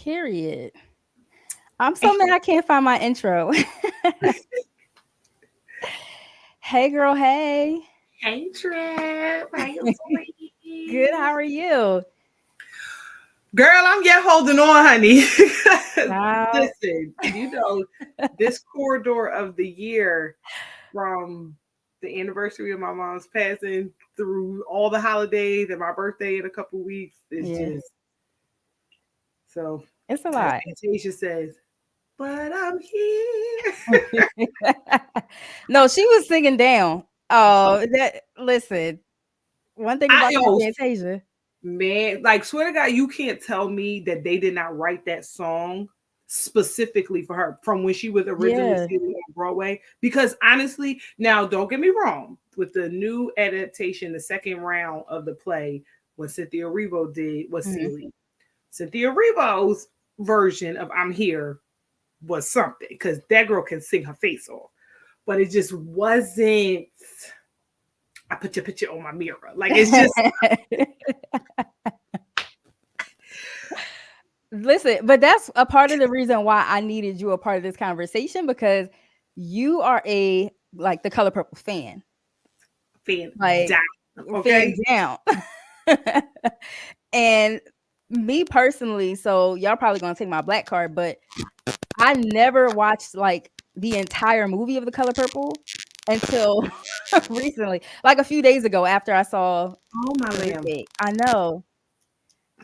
Period. I'm so mad I can't find my intro. Hey, girl. Hey. Hey Trip, how you Good. doing? How are you? Girl, I'm yet holding on, honey. Wow. Listen, this corridor of the year from the anniversary of my mom's passing through all the holidays and my birthday in a couple weeks is Yeah. just so, It's a as lot. Fantasia says, but I'm here. No, she was singing down. Oh, that listen. One thing I about that yo, Fantasia. Man, like swear to God, you can't tell me that they did not write that song specifically for her from when she was originally Yeah. singing on Broadway. Because honestly, now don't get me wrong, with the new adaptation, the second round of the play, what Cynthia Erivo did was Mhm. silly. Cynthia Erivo's version of "I'm Here" was something because that girl can sing her face off, but it just wasn't. I put your picture on my mirror, like it's just Listen, but that's a part of the reason why I needed you a part of this conversation because you are a like the Color Purple fan. fan Like down. fan Okay. down. And me personally, so y'all probably gonna take my black card, but I never watched like the entire movie of The Color Purple until recently, like a few days ago after I saw Oh my the lamb. remake. I know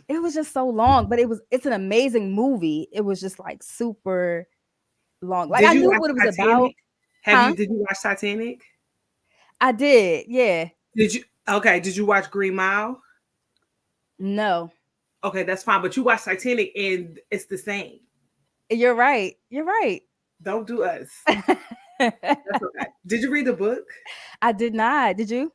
it was just so long, but it's an amazing movie. It was just like super long. Like Did I you knew watch what it was about, Titanic? huh? Did you watch Titanic? I did, yeah. Did you okay, did you watch Green Mile? No, Okay, that's fine. But you watched Titanic and it's the same. you're right. You're right. Don't do us. That's okay. Did you read the book? I did not. Did you?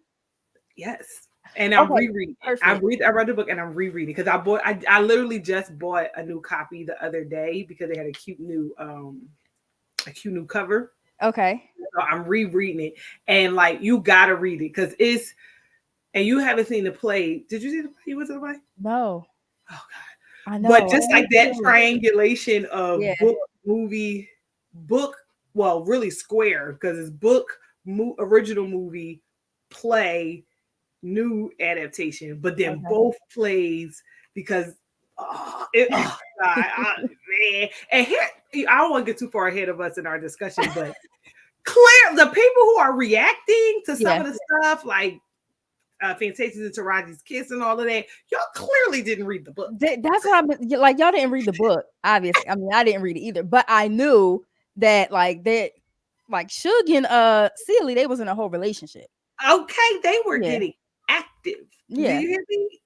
Yes. And I'm Okay, rereading it. perfect. I read the book and I'm rereading because I literally just bought a new copy the other day because they had a cute new cover. Okay. So I'm rereading it. And like you gotta read it because it's and you haven't seen the play. Did you see the play? You went to the play? No, Oh God. I But know. just I like need that to. triangulation of Yeah. book, movie, book, well, really square because it's book, original movie, play, new adaptation, but then Okay. both plays because oh God, man. And here, I don't want to get too far ahead of us in our discussion, but the people who are reacting to some Yeah. of the stuff, like Fantasia and Taraji's kiss and all of that, y'all clearly didn't read the book. That's what I'm like. Y'all didn't read the book, obviously. I mean, I didn't read it either, but I knew that like Suge and Celie, they was in a whole relationship. Okay, they were Yeah. getting active. Do Yeah. you hear me?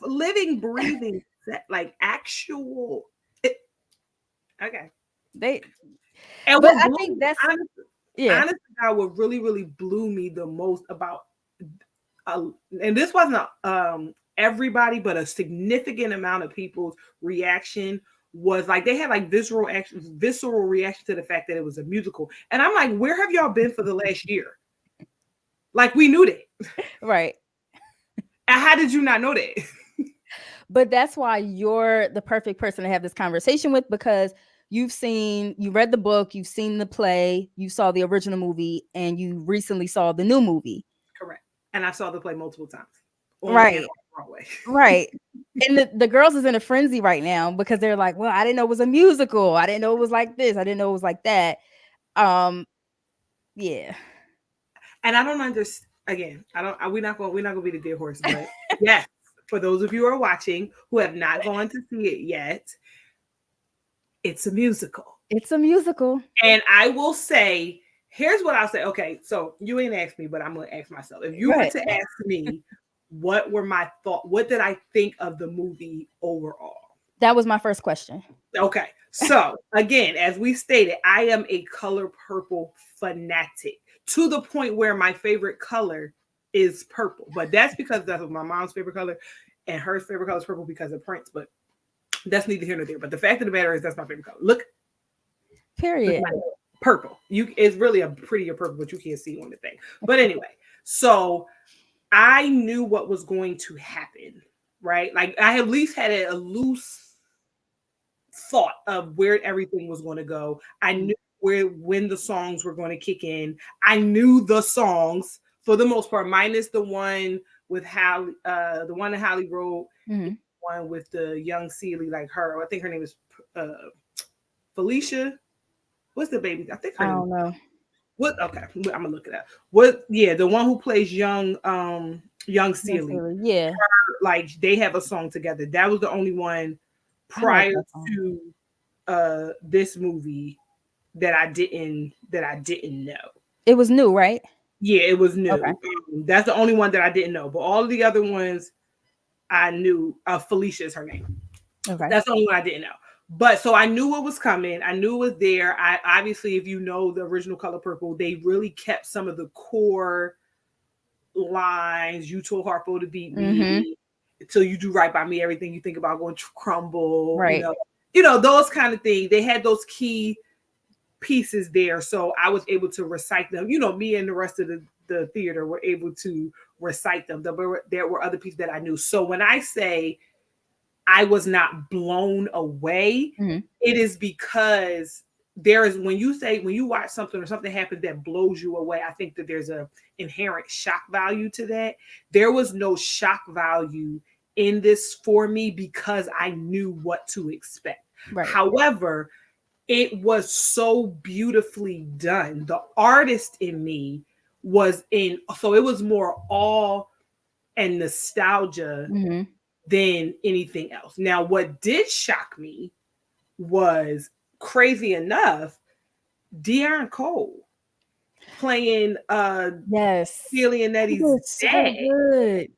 Living, breathing, like actual. Okay. They And but what I blew think me, that's yeah. honestly, God, what really, really blew me the most about, uh, and this wasn't everybody, but a significant amount of people's reaction was like they had like visceral reaction to the fact that it was a musical, and I'm like, where have y'all been for the last year? Like we knew that. Right. And how did you not know that? But that's why you're the perfect person to have this conversation with because you read the book, you've seen the play, you saw the original movie, and you recently saw the new movie. Correct. And I saw the play multiple times on and Right. off Broadway. Right. And the girls is in a frenzy right now because they're like, well, I didn't know it was a musical. I didn't know it was like this. I didn't know it was like that. Um, yeah. And I don't understand. Again, I don't. We're not gonna be the dead horse, but yes, for those of you who are watching who have not gone to see it yet, it's a musical. It's a musical. And I will say, here's what I'll say. Okay, so you ain't asked me, but I'm gonna ask myself. If you were Right. to ask me, what were my thoughts? What did I think of the movie overall? That was my first question. Okay. So again, as we stated, I am a color purple fanatic to the point where my favorite color is purple. But that's because that's my mom's favorite color and her favorite color is purple because of Prince. But that's neither here nor there. But the fact of the matter is that's my favorite color. Look Period. my purple. It's really a prettier purple, but you can't see on the thing. But anyway, so I knew what was going to happen, right? Like I at least had a loose thought of where everything was going to go. I Mm. knew where when the songs were going to kick in. I knew the songs for the most part, minus the one with Hallie, the one that Hallie wrote, Mhm. one with the young Celie, like her. I think her name is uh, Felicia. What's the baby? I think I her name. don't know. What? Okay, I'm gonna look it up. What? Yeah, the one who plays young That's Celie. silly. Yeah, Like they have a song together. That was the only one I like prior that song. to this movie that I didn't know. It was new, right? Yeah, it was Okay. new. That's the only one that I didn't know. But all of the other ones I knew. Felicia is her name. Okay. That's the only one I didn't know. But so I knew it was coming. I knew it was there. I obviously, if you know the original Color Purple, they really kept some of the core lines. You told Harpo to beat Mhm. me until you do right by me. Everything you think about going to crumble. Right. Those kind of things. They had those key pieces there, so I was able to recite them. Me and the rest of the theater were able to recite them. There were other pieces that I knew. So when I say I was not blown away, Mhm. it is because there is when you watch something or something happens that blows you away, I think that there's a inherent shock value to that. There was no shock value in this for me because I knew what to expect. Right. However, it was so beautifully done. The artist in me was in, so it was more awe and nostalgia Mhm. than anything else. Now, what did shock me was, crazy enough, De'Aaron Cole playing Yes. Celie and He Eddie's did so dad. good.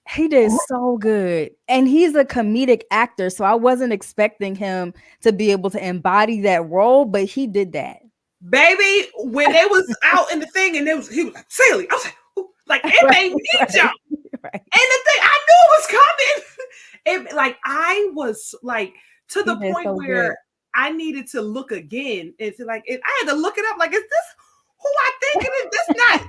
He did so good. And he's a comedic actor, so I wasn't expecting him to be able to embody that role, but he did that. Baby, when they was out in the thing and he was like, Celie, I was like, "Ooh," like it Right, made me right, jump. right. And the thing, I knew it was coming. Like I was like to He the did point so where good. I needed to look again and to I had to look it up. Like, is this who I think it is?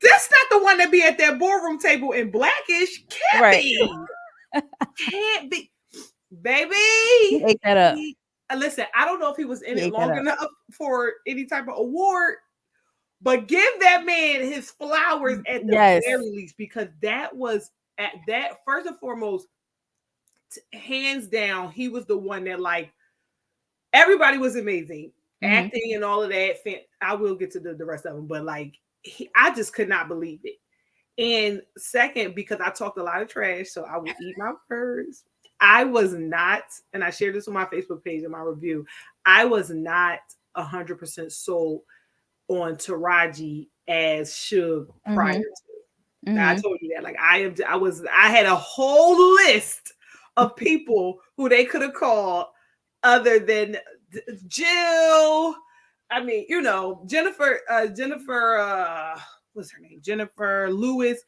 This not the one that be at that boardroom table in Blackish. Can't Right. be. Can't be. He Baby. ate that up. Listen, I don't know if he was in He it ate that long up. enough for any type of award, but give that man his flowers at the Yes. very least, because that was at that first and foremost, hands down, he was the one that, like, everybody was amazing, Mhm. acting and all of that. I will get to the rest of them, but like, I just could not believe it. And second, because I talked a lot of trash, so I will eat my words. I was not, and I shared this on my Facebook page in my review. I was not 100% sold on Taraji as Suge prior Mhm. to. Now, I Mhm. told you that. Like, I had a whole list of people who they could have called other than Jill. I mean, Jennifer, what's her name? Jennifer Lewis.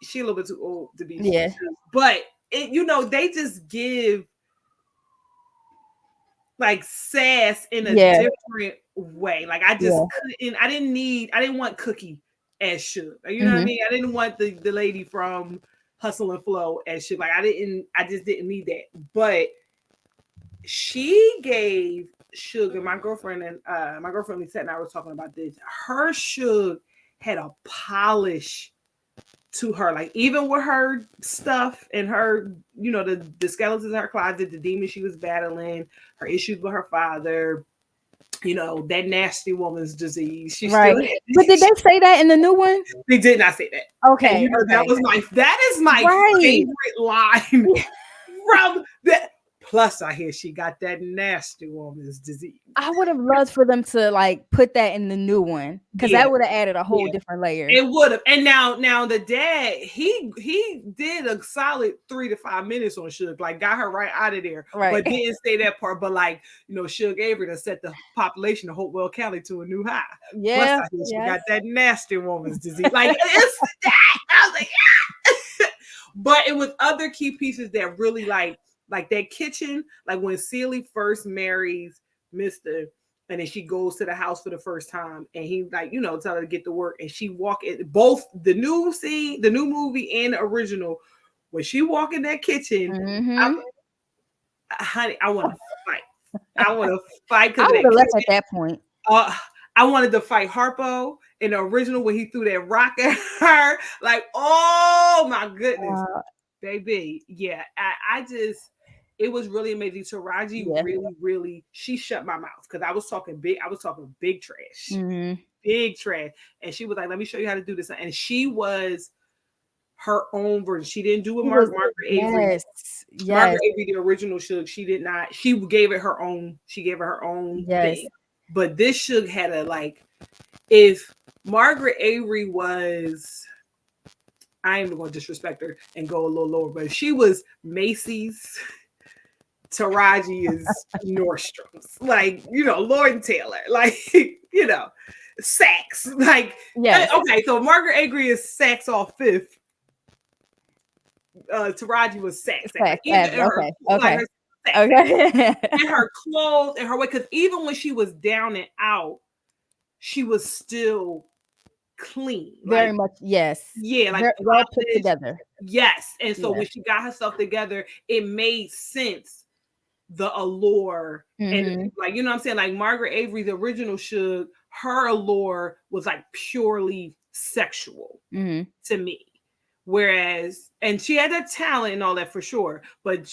She a little bit too old to be, Yeah. but they just give like sass in a Yeah. different way. Like I just Yeah. couldn't. I didn't want Cookie as Suge. You know what I Mhm. mean? I didn't want the lady from Hustle and Flow as Suge. Like I just didn't need that. But she gave Suge, my girlfriend Lisa and I was talking about this. Her Suge had a polish to her, like even with her stuff and her, the skeletons in her closet, the demons she was battling, her issues with her father, that nasty woman's disease. She Right. still had. But did they say that in the new one? They did not say that. And Okay, okay. that is my Right. favorite line from that. Plus, I hear she got that nasty woman's disease. I would have loved for them to, like, put that in the new one, because Yeah, that would have added a whole yeah. different layer. It would have. And now the dad, he did a solid 3 to 5 minutes on Suge, like got her right out of there, Right. but didn't say that part. But like, Suge Avery to set the population of Hopewell County to a new high. Plus, Yeah. I hear she Yes. got that nasty woman's disease. Like it's that. I was like, yeah. But it was other key pieces that really like that kitchen, like when Celie first marries Mister, and then she goes to the house for the first time, and he like tell her to get to work, and she walk in both the new scene, the new movie and the original. When she walk in that kitchen, Mhm. honey, I want to I want to fight because I of would that have left at kitchen. that point. Uh, I wanted to fight Harpo in the original when he threw that rock at her. Like, oh my goodness, Uh, baby. Yeah, I just, it was really amazing. Taraji yeah. really, really, she shut my mouth because I was talking big trash, Hmm. big trash. And she was like, let me show you how to do this. And she was her own version. She didn't do a He was Margaret Avery. yes, Margaret yes, Avery, the original Suge, she did not. She gave it her own. She gave it her own yes. thing. But this Suge had a like. If Margaret Avery was, I ain't even going to disrespect her and go a little lower, but if she was Macy's, Taraji is Nordstrom's, like Lord and Taylor, like Saks, like Yes. okay. So Margaret Avery is Saks off Fifth. Taraji was Saks, like Facts, even Abby. in her Okay. like Okay. her Saks, Okay. in her clothes and her way, because even when she was down and out, she was still clean. Very Like, much, yes. yeah, like Very well put polished. together. Yes. And so Yeah. when she got herself together, it made sense, the allure. And Mhm. like, you know what I'm saying? Like Margaret Avery, the original Suge, her allure was like purely sexual Mhm. to me. Whereas, and she had that talent and all that for sure. But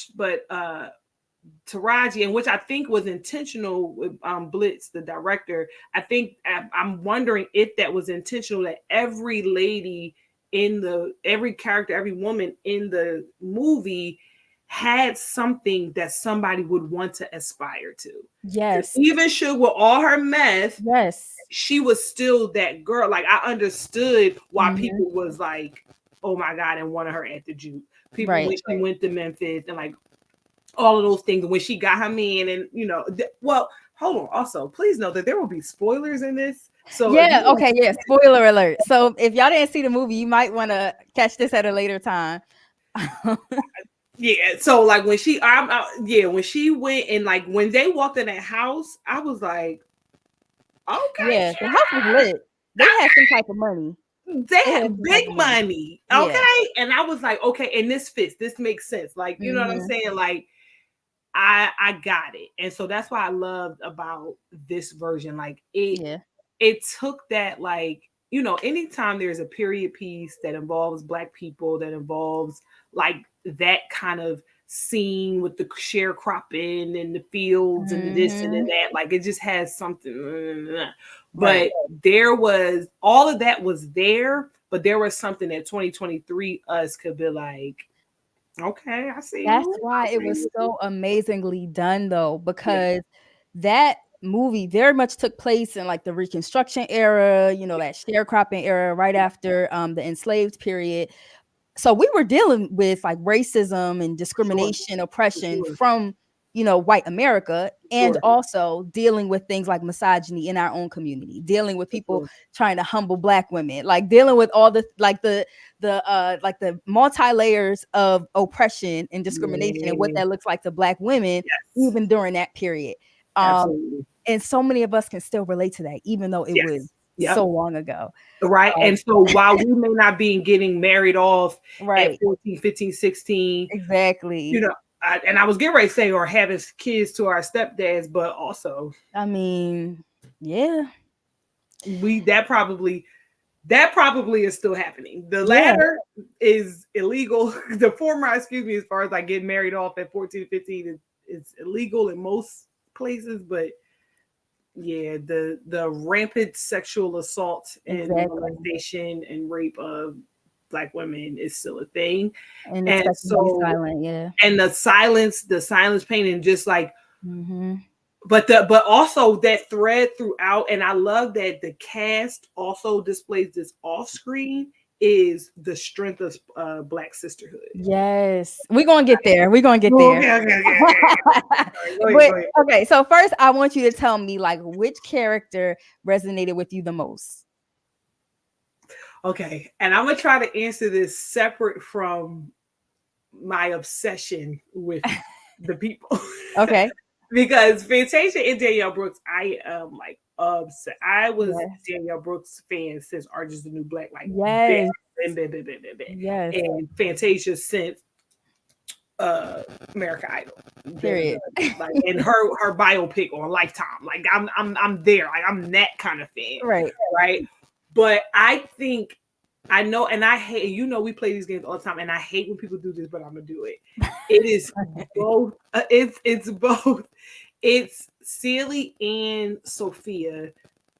Taraji, and which I think was intentional with Blitz, the director. I think I'm wondering if that was intentional, that every lady every character, every woman in the movie had something that somebody would want to aspire to. Because Yes. even Suge, with all her mess, Yes. she was still that girl. Like, I understood why Mhm. people was like, oh my God, and wanted her at the juke. People, Right. when she went to Memphis and like all of those things, when she got her man, and well, hold on, also please know that there will be spoilers in this, so if Yeah, you okay, yeah, spoiler alert. So, if y'all didn't see the movie, you might wanna catch this at a later time. yeah, so like when she yeah, when she went, and like when they walked in that house, I was like, okay, Yeah, the house was lit. They had some type of money. they They had had some type big of money. money, Yeah. okay. And I was like, okay, and this fits, this makes sense, like, you know what I'm Mhm. saying, like I got it. And so that's why I loved about this version. Like, Yeah. it took that, like, anytime there's a period piece that involves black people, that involves like that kind of scene with the sharecropping and the fields and the this and the Mhm. that, like, it just has something. Right. But there was, all of that was there, but there was something that 2023 us could be like, okay, I see That's you. why I it see was you. so amazingly done though, Yeah. because that movie very much took place in like the Reconstruction era, that sharecropping era right after the enslaved period. So we were dealing with like racism and For sure. discrimination, For oppression sure. from, white America, For and sure. also dealing with things like misogyny in our own community, dealing with For people sure. trying to humble black women, like dealing with all the multi layers of oppression and discrimination and what Man. that looks like to black women Yes. even during that period. Um, Absolutely. and so many of us can still relate to that, even though it was Yes. so Yep. long ago. Right. Um, And so while we may not be getting married off at right, 14, 15, 16, you exactly. know, and I was getting ready to say, or having kids to our stepdads, but also I mean, yeah, we that probably is still happening. The yeah, latter is illegal. The former, excuse me, as far as like getting married off at 14, 15, is illegal in most places, but yeah, the rampant sexual assault and exactly. molestation and rape of black women is still a thing. And And expected to be so, silent, yeah. and the silence pain, and just like, Mhm. but also that thread throughout, and I love that the cast also displays this off screen, is the strength of black sisterhood. Yes. We're gonna get there. We're gonna get Oh, there. okay, okay, okay, okay. Sorry, go ahead, But go ahead. okay, so first I want you to tell me like which character resonated with you the most. Okay, and I'm gonna try to answer this separate from my obsession with the people. Okay. Because Fantasia and Danielle Brooks, I am like upset. I was Yes. Danielle Brooks fan since Orange is the New Black, like bam, Yes. bam, bam, bam, bam, bam, bam. Yes. And Fantasia since uh American Idol. Period. Like and her biopic on Lifetime. Like I'm there. Like I'm that kind of fan. Right. Right. But I think I know, and I hate, we play these games all the time, and I hate when people do this, but I'm gonna do it. It is both. It's both. It's Celie and Sophia.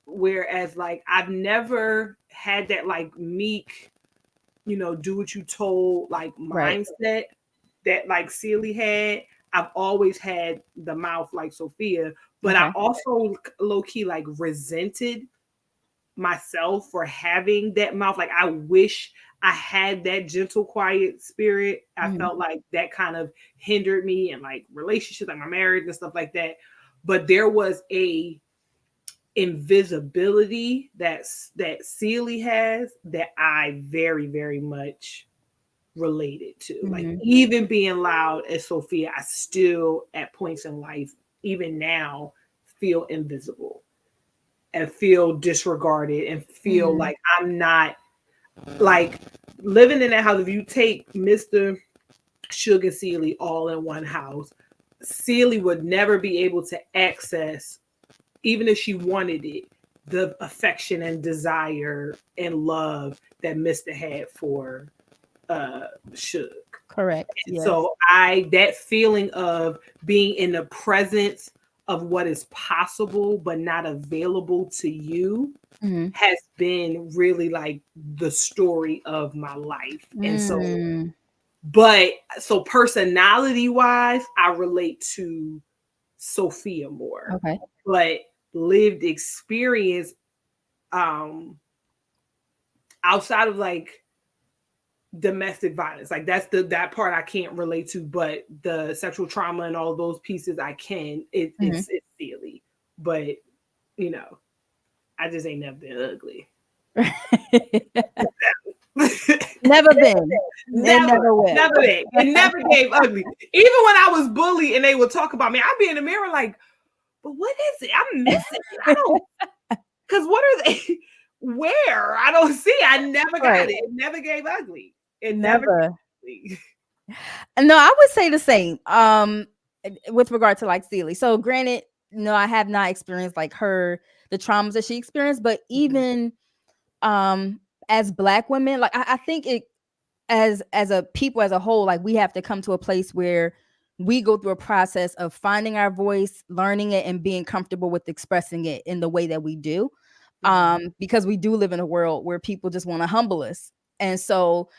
Whereas, like, I've never had that like meek, do what you told like Right. mindset that like Celie had. I've always had the mouth like Sophia, but I Okay. also low key like resented myself for having that mouth. Like I wish I had that gentle, quiet spirit. I Mhm. felt like that kind of hindered me in like relationships, like my marriage and stuff like that. But there was a invisibility that Celie has that I very, very much related to. Like Mhm. even being loud as Sophia, I still at points in life, even now, feel invisible and feel disregarded and feel Mhm. like I'm not like living in that house. If you take Mr. Sugar Celie all in one house, Celie would never be able to access, even if she wanted it, the affection and desire and love that Mr. had for Suge. Correct. And Yes. so that feeling of being in the presence of what is possible but not available to you Mhm. has been really like the story of my life. And so, Mm. but so personality wise, I relate to Sophia more. Okay. But lived experience, um, outside of like domestic violence, like that's that part I can't relate to, but the sexual trauma and all those pieces I can. Mhm. It's silly, but you know, I just ain't never been ugly. Never been. They Never, never will. never that. It never gave ugly. Even when I was bullied and they would talk about me, I'd be in the mirror like, but what is it? I'm missing it. I don't, because what are they? Where? I don't see. I never got Right. it. It never gave ugly. It never Never. gave ugly. No, I would say the same. With regard to like Celie. So granted, no, I have not experienced like the traumas that she experienced, but Mhm. even um as Black women, like I think it as a people as a whole, like we have to come to a place where we go through a process of finding our voice, learning it, and being comfortable with expressing it in the way that we do. Mhm. Because we do live in a world where people just want to humble us. And so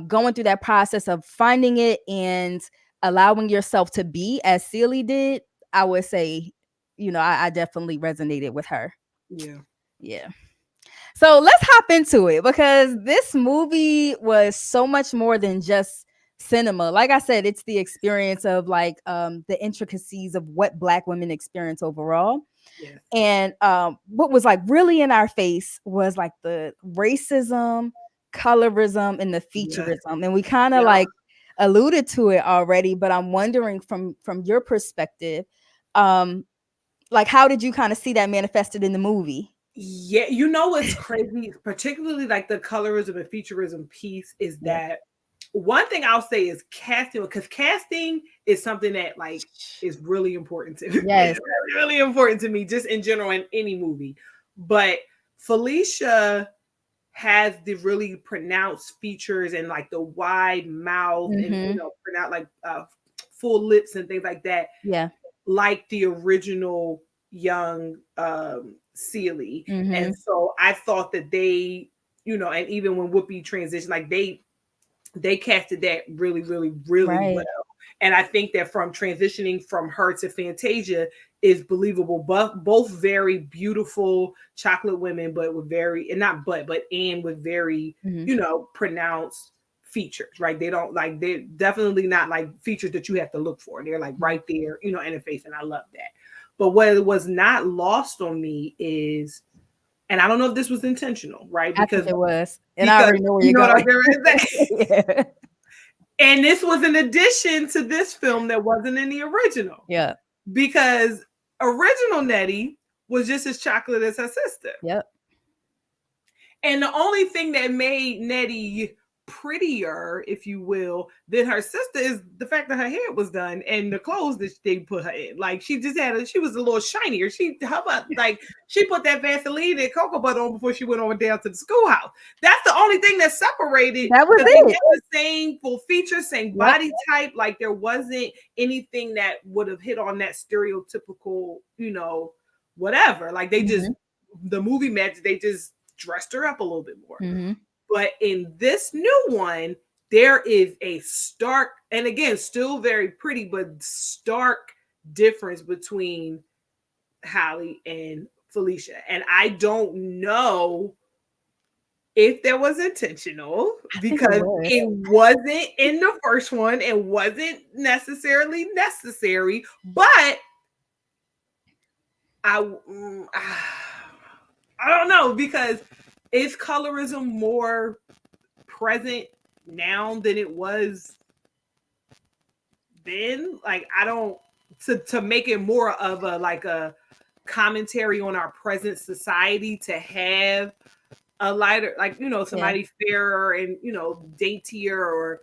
going through that process of finding it and allowing yourself to be as Celie did, I would say, I definitely resonated with her. Yeah. Yeah. So let's hop into it because this movie was so much more than just cinema. Like I said, it's the experience of like the intricacies of what Black women experience overall. Yes. And what was like really in our face was like the racism, colorism, and the Yes. featureism. And we kind of Yeah. like alluded to it already, but I'm wondering from your perspective, um, like how did you kind of see that manifested in the movie? Yeah, you know what's crazy, particularly like the colorism and featureism piece, is Yeah. that one thing I'll say is casting, because casting is something that like is really important to me. Yes. It's really, really important to me, just in general in any movie. But Felicia has the really pronounced features and like the wide mouth and Mm-hmm. pronounced like full lips and things like that, Yeah. like the original young Celie. Mm-hmm. And so I thought that they, and even when Whoopi transitioned, like they casted that really, really, really well. Right. And I think that from transitioning from her to Fantasia is believable. But both very beautiful chocolate women, but with very and not but and with very, Mm-hmm. pronounced features, right? They don't like they're definitely not like features that you have to look for. They're like right there, in the face, and I love that. But what was not lost on me is, and I don't know if this was intentional, right? I think Because it was. And I because already know where you you're know what I'm going. doing. Yeah. And this was an addition to this film that wasn't in the original. Yeah. Because original Nettie was just as chocolate as her sister. Yep. And the only thing that made Nettie prettier, if you will, than her sister is the fact that her hair was done and the clothes that they put her in. Like she just she was a little shinier. How about like she put that Vaseline and cocoa butter on before she went on down to the schoolhouse. That's the only thing that separated, That was because they it. had the same full features, same Yep. body type. Like there wasn't anything that would have hit on that stereotypical, whatever. Like they just the movie match, they just dressed her up a little bit more. Mm-hmm. But in this new one, there is a stark, and again, still very pretty, but stark difference between Hallie and Felicia. And I don't know if that was intentional, because it wasn't in the first one and wasn't necessarily necessary, but I don't know, because is colorism more present now than it was then? Like, I don't, to make it more of a like a commentary on our present society, to have a lighter, like, somebody fairer and daintier, or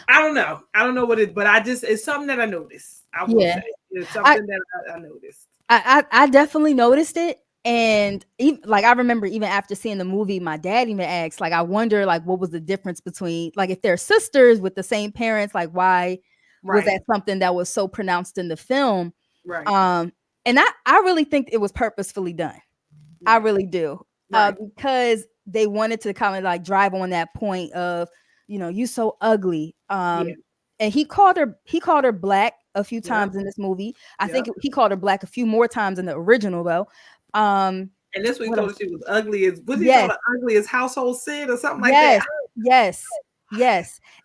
I don't know. I don't know what it is, but it's something that I noticed. I will say it's something that I noticed. I definitely noticed it. And even, like, I remember even after seeing the movie, my dad even asked, like, I wonder, like, what was the difference between, like, if they're sisters with the same parents, like, why was that something that was so pronounced in the film? Right. And I really think it was purposefully done. Right. I really do. Right. Because they wanted to kind of like drive on that point of, you so ugly. And he called her black a few times in this movie. I think he called her black a few more times in the original though. And this week told her she was ugly as, was he told her ugly as household sin or something like that? Yes.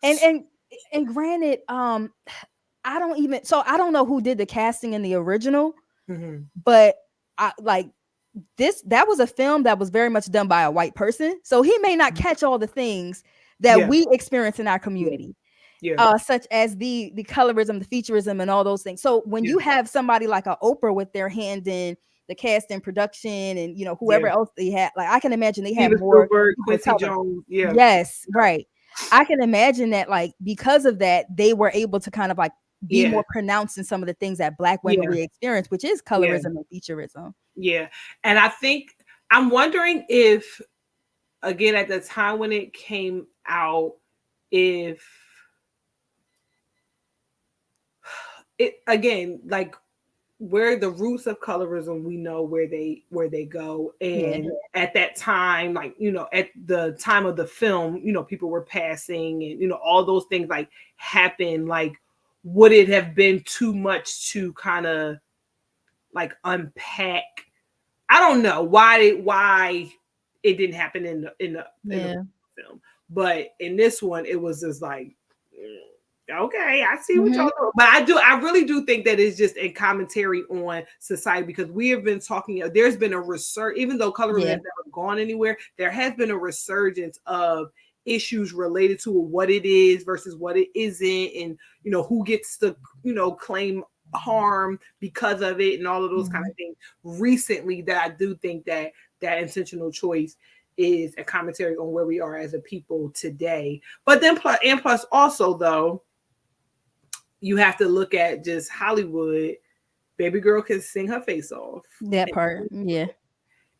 And granted, I don't know who did the casting in the original, but that was a film that was very much done by a white person. So he may not catch all the things that we experience in our community. Such as the colorism, the featureism, and all those things. So when you have somebody like a Oprah with their hand in the cast and production, and whoever else they had, like I can imagine they had more Quincy Jones. Yes, right. I can imagine that, like, because of that, they were able to kind of like be more pronounced in some of the things that Black women we experience, which is colorism and featureism. Yeah. And I think I'm wondering if, again, at the time when it came out, if it, again, like, where the roots of colorism, we know where they go. And at that time, like, at the time of the film, people were passing, and all those things like happened. Like, would it have been too much to kind of like unpack? I don't know why it didn't happen in the film, but in this one it was just like, okay, I see what y'all doing. But I really do think that it's just a commentary on society, because we have been talking, there's been a research, even though colorism has never gone anywhere, there has been a resurgence of issues related to what it is versus what it isn't, and who gets to claim harm because of it, and all of those kind of things recently, that I do think that intentional choice is a commentary on where we are as a people today. But then plus also though, you have to look at just Hollywood. Baby girl can sing her face off. That part,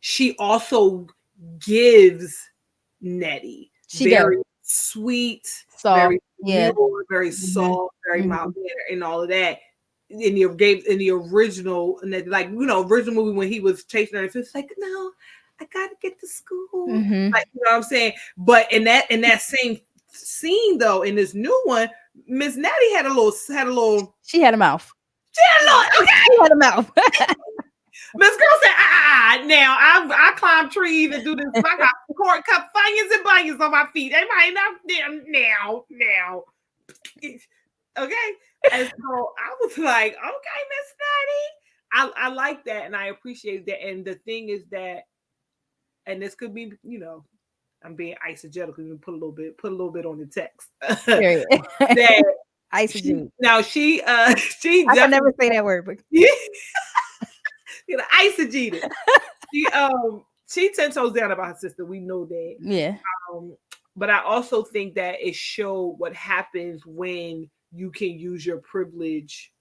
She also gives Nettie very sweet, soft, very pure, very soft, very mild manner, and all of that. In the original, like, original movie, when he was chasing her, it's like, no, I gotta get to school. Like, what I'm saying? But in that same scene though, in this new one, Miss Natty had a little. She had a mouth. She had a mouth. Miss Girl said, now I climb trees and do this. I got corn cup funyuns and bunions on my feet. They might not now. Okay. And so I was like, okay, Miss Natty. I like that, and I appreciate that. And the thing is that, and this could be, I'm being eisegetical, put a little bit on the text. That eisegete. She I can never say that word, but eisegete. She 10 toes down about her sister. We know that. Yeah. but I also think that it showed what happens when you can use your privilege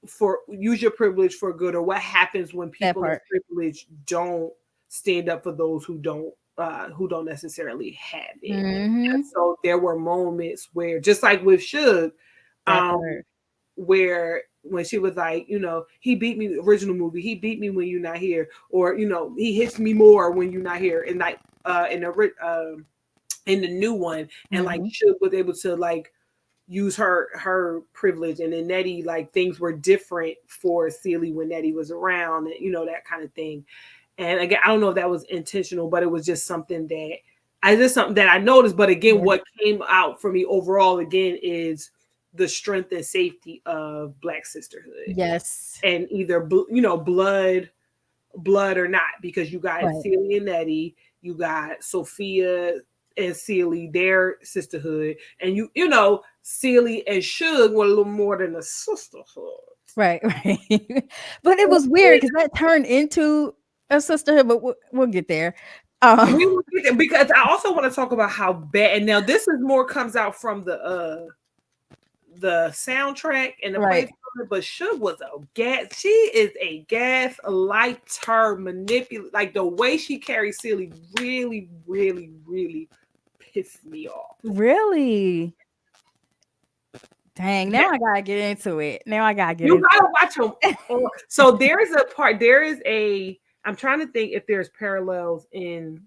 for good, or what happens when That people of part. privilege don't stand up for those who don't necessarily have it. And Mm-hmm. so there were moments where, just like with Suge, That um part. where when she was like, he beat me, original movie, he beat me when you're not here, or he hits me more when you're not here, and like in the new one, and like Mm-hmm. Suge was able to like use her privilege, and then Nettie, like things were different for Celie when Nettie was around, and that kind of thing. And again, I don't know if that was intentional, but it was just something that I noticed. But again, Yeah. what came out for me overall again is the strength and safety of Black sisterhood, Yes. and either blood or not, because you got Right. Celie and Nettie, you got Sophia and Celie, their sisterhood, and Celie and Suge were a little more than a sisterhood. Right. Right. But it was weird because that turned into a sisterhood. But we'll get there. We Um, will get there, because I also want to talk about how bad. And now this is more comes out from the soundtrack and the right. place, but Suge was a gas. She is a gaslighter, manipulator. Like the way she carries Celie really, really, really pissed me off. Really. Dang. Now I gotta get into it. Now I gotta get You into gotta watch them. So there is a part. There is a. I'm trying to think if there's parallels in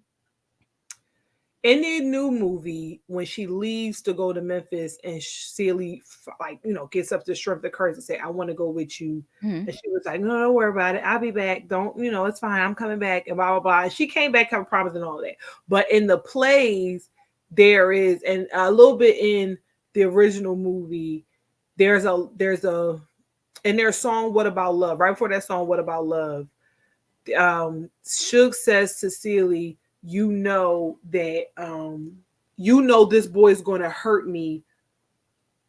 the new movie when she leaves to go to Memphis, and Celie like gets up the strength of courage and say, "I want to go with you." it. Mhm. And she was like, "No, don't worry about it. I'll be back. Don't it's fine. I'm coming back." And blah blah blah. And she came back, kind of promised and all that. But in the plays, there is, and a little bit in the original movie, there's a in their song "What About Love." Right before that song "What About Love," Suge says to Celie, this boy is going to hurt me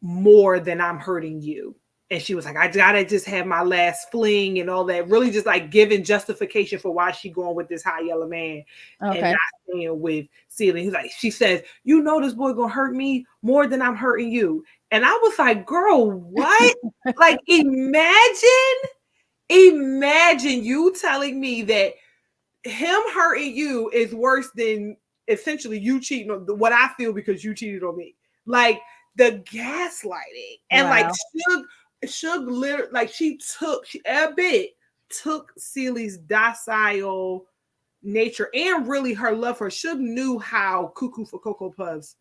more than I'm hurting you. And she was like, I gotta just have my last fling and all that. Really just like giving justification for why she going with this high yellow man and Okay. not staying with Celie. He's like, she says, this boy gonna hurt me more than I'm hurting you. And I was like, girl, what? Like imagine you telling me that him hurting you is worse than essentially you cheating on what I feel because you cheated on me. Like the gaslighting, and like Wow. Suge literally, like she a bit took Celie's docile nature and really her love for her. Suge knew how cuckoo for Cocoa Puffs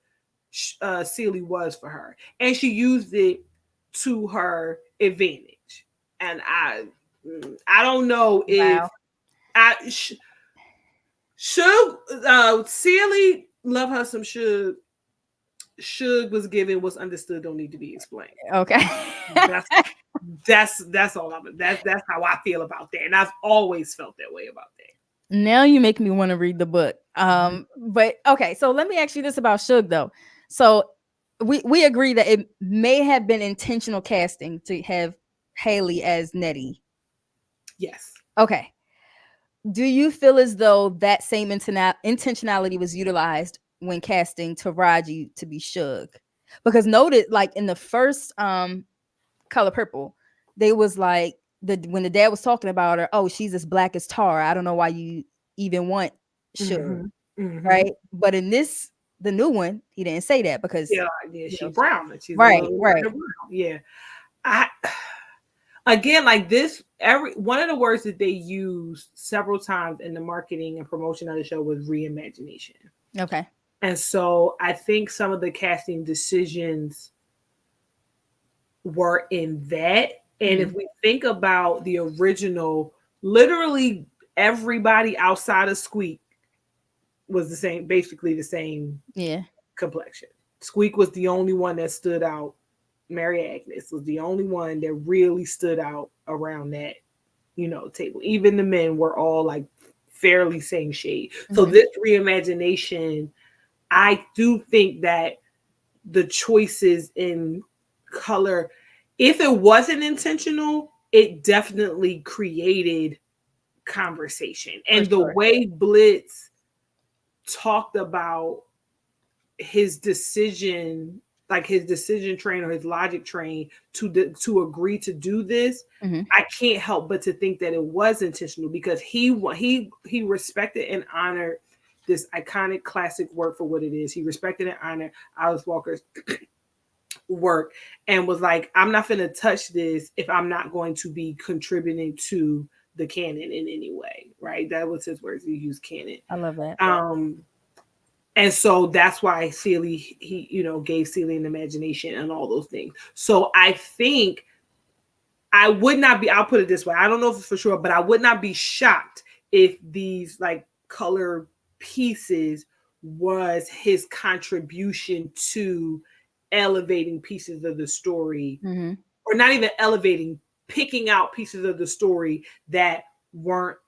Celie was for her, and she used it to her advantage. And I don't know if Wow. I Suge, Celie, love her some Suge. Suge was given what's understood, don't need to be explained. Okay. That's that's all I'm. That's how I feel about that, and I've always felt that way about Now you make me want to read the book. that. But okay, so let me ask you this about Suge though. So we agree that it may have been intentional casting to have Haley as Nettie. Yes. Okay. Do you feel as though that same intentionality was utilized when casting Taraji to be Suge? Because noted, like in the first Color Purple, they was like when the dad was talking about her, oh, she's as black as tar. I don't know why you even want Suge, Mm-hmm. Mm-hmm. right? But in the new one, he didn't say that because Yeah, yeah. you She know, brown. She's a right, little right. brown. Yeah. I again, like this, every one of the words that they used several times in the marketing and promotion of the show was reimagination. Okay. And so I think some of the casting decisions were in that. And if Mm, we think about the original, literally everybody outside of Squeak was the same, basically the same yeah. complexion. Squeak was the only one that stood out. Mary Agnes was the only one that really stood out around that, table. Even the men were all like fairly same shade. So Hmm. this reimagination, I do think that the choices in color, if it wasn't intentional, it definitely created conversation. For And the sure. way Blitz talked about his decision, like his decision train or his logic train to agree to do this, I can't help but to think that it was intentional, because he respected and honored this iconic classic work for what it is. He respected and honored Alice Walker's work, and was like, I'm not going to touch this if I'm not going to be contributing to the canon in any way, right? That was his words. He used canon. I love that. And so that's why Seeley, he, gave Seeley an imagination and all those things. So I think I would not be, I'll put it this way, I don't know if it's for sure, but I would not be shocked if these like color pieces was his contribution to elevating pieces of the story, or not even elevating, picking out pieces of the story that weren't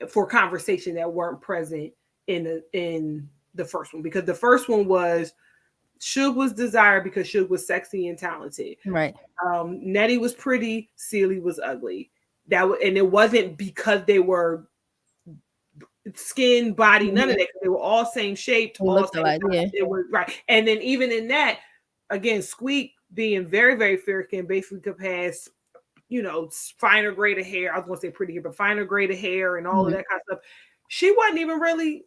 for conversation, that weren't present in the first one, because the first one was Suge was desired because Suge was sexy and talented. Right. Nettie was pretty, Seeley was ugly. And it wasn't because they were skin, body, none of that. They were all same shaped, all same alike, yeah. They were right. And then even in that, again, Squeak being very, very fair skin, basically could pass, finer grade of hair. I was gonna say pretty hair, but finer grade of hair and all of that kind of stuff. She wasn't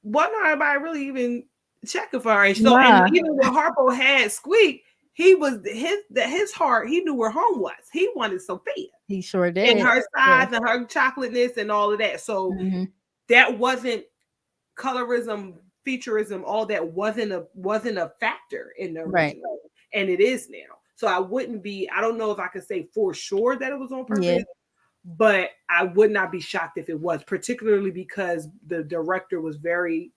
nobody really even checking for her. And so, and even when Harpo had Squeak, he was his heart. He knew where home was. He wanted Sophia. He sure did. And her size and her chocolateness and all of that. So that wasn't colorism, featureism. All that wasn't a factor in the original, and it is now. So I don't know if I could say for sure that it was on purpose. But I would not be shocked if it was, particularly because the director was very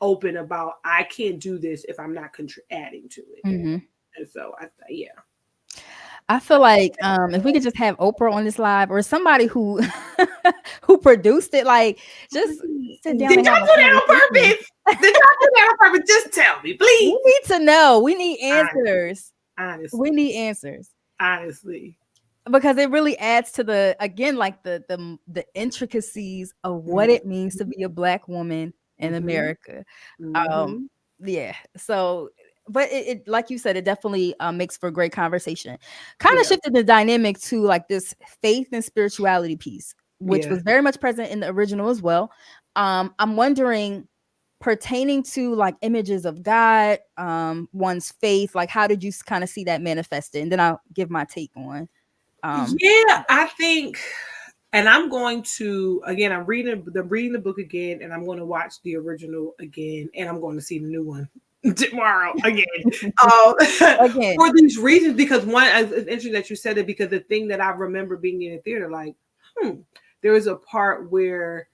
open about, I can't do this if I'm not adding to it. And so, I feel like if we could just have Oprah on this live, or somebody who who produced it, like just sit down. Did y'all do that on purpose? Did y'all do that on purpose? Just tell me, please. We need to know. We need answers. Honestly. We need answers. Honestly. Because it really adds to the intricacies of what it means to be a Black woman in America. So, but it like you said, it definitely makes for great conversation. Kind of shifted the dynamic to like this faith and spirituality piece, which was very much present in the original as well. I'm wondering, pertaining to like images of God, one's faith, like how did you kind of see that manifested? And then I'll give my take on. I think, and I'm going to, again, I'm reading the book again, and I'm going to watch the original again, and I'm going to see the new one tomorrow again. For these reasons, because one, it's interesting that you said it, because the thing that I remember being in the theater, like, there was a part where,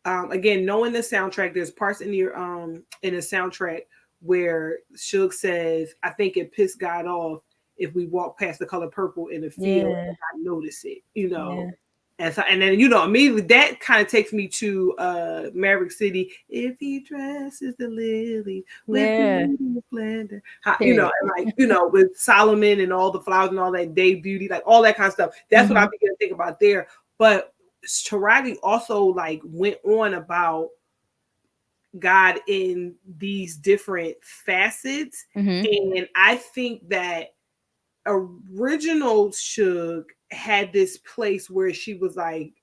again, knowing the soundtrack, there's parts in the soundtrack where Suge says, I think it pissed God off if we walk past the color purple in the field and not notice it, And so, and then, immediately that kind of takes me to Maverick City. If he dresses the lily with splendor, with Solomon and all the flowers and all that day beauty, like all that kind of stuff. That's what I begin to think about there. But Taraji also like went on about God in these different facets. And I think that original Suge had this place where she was like,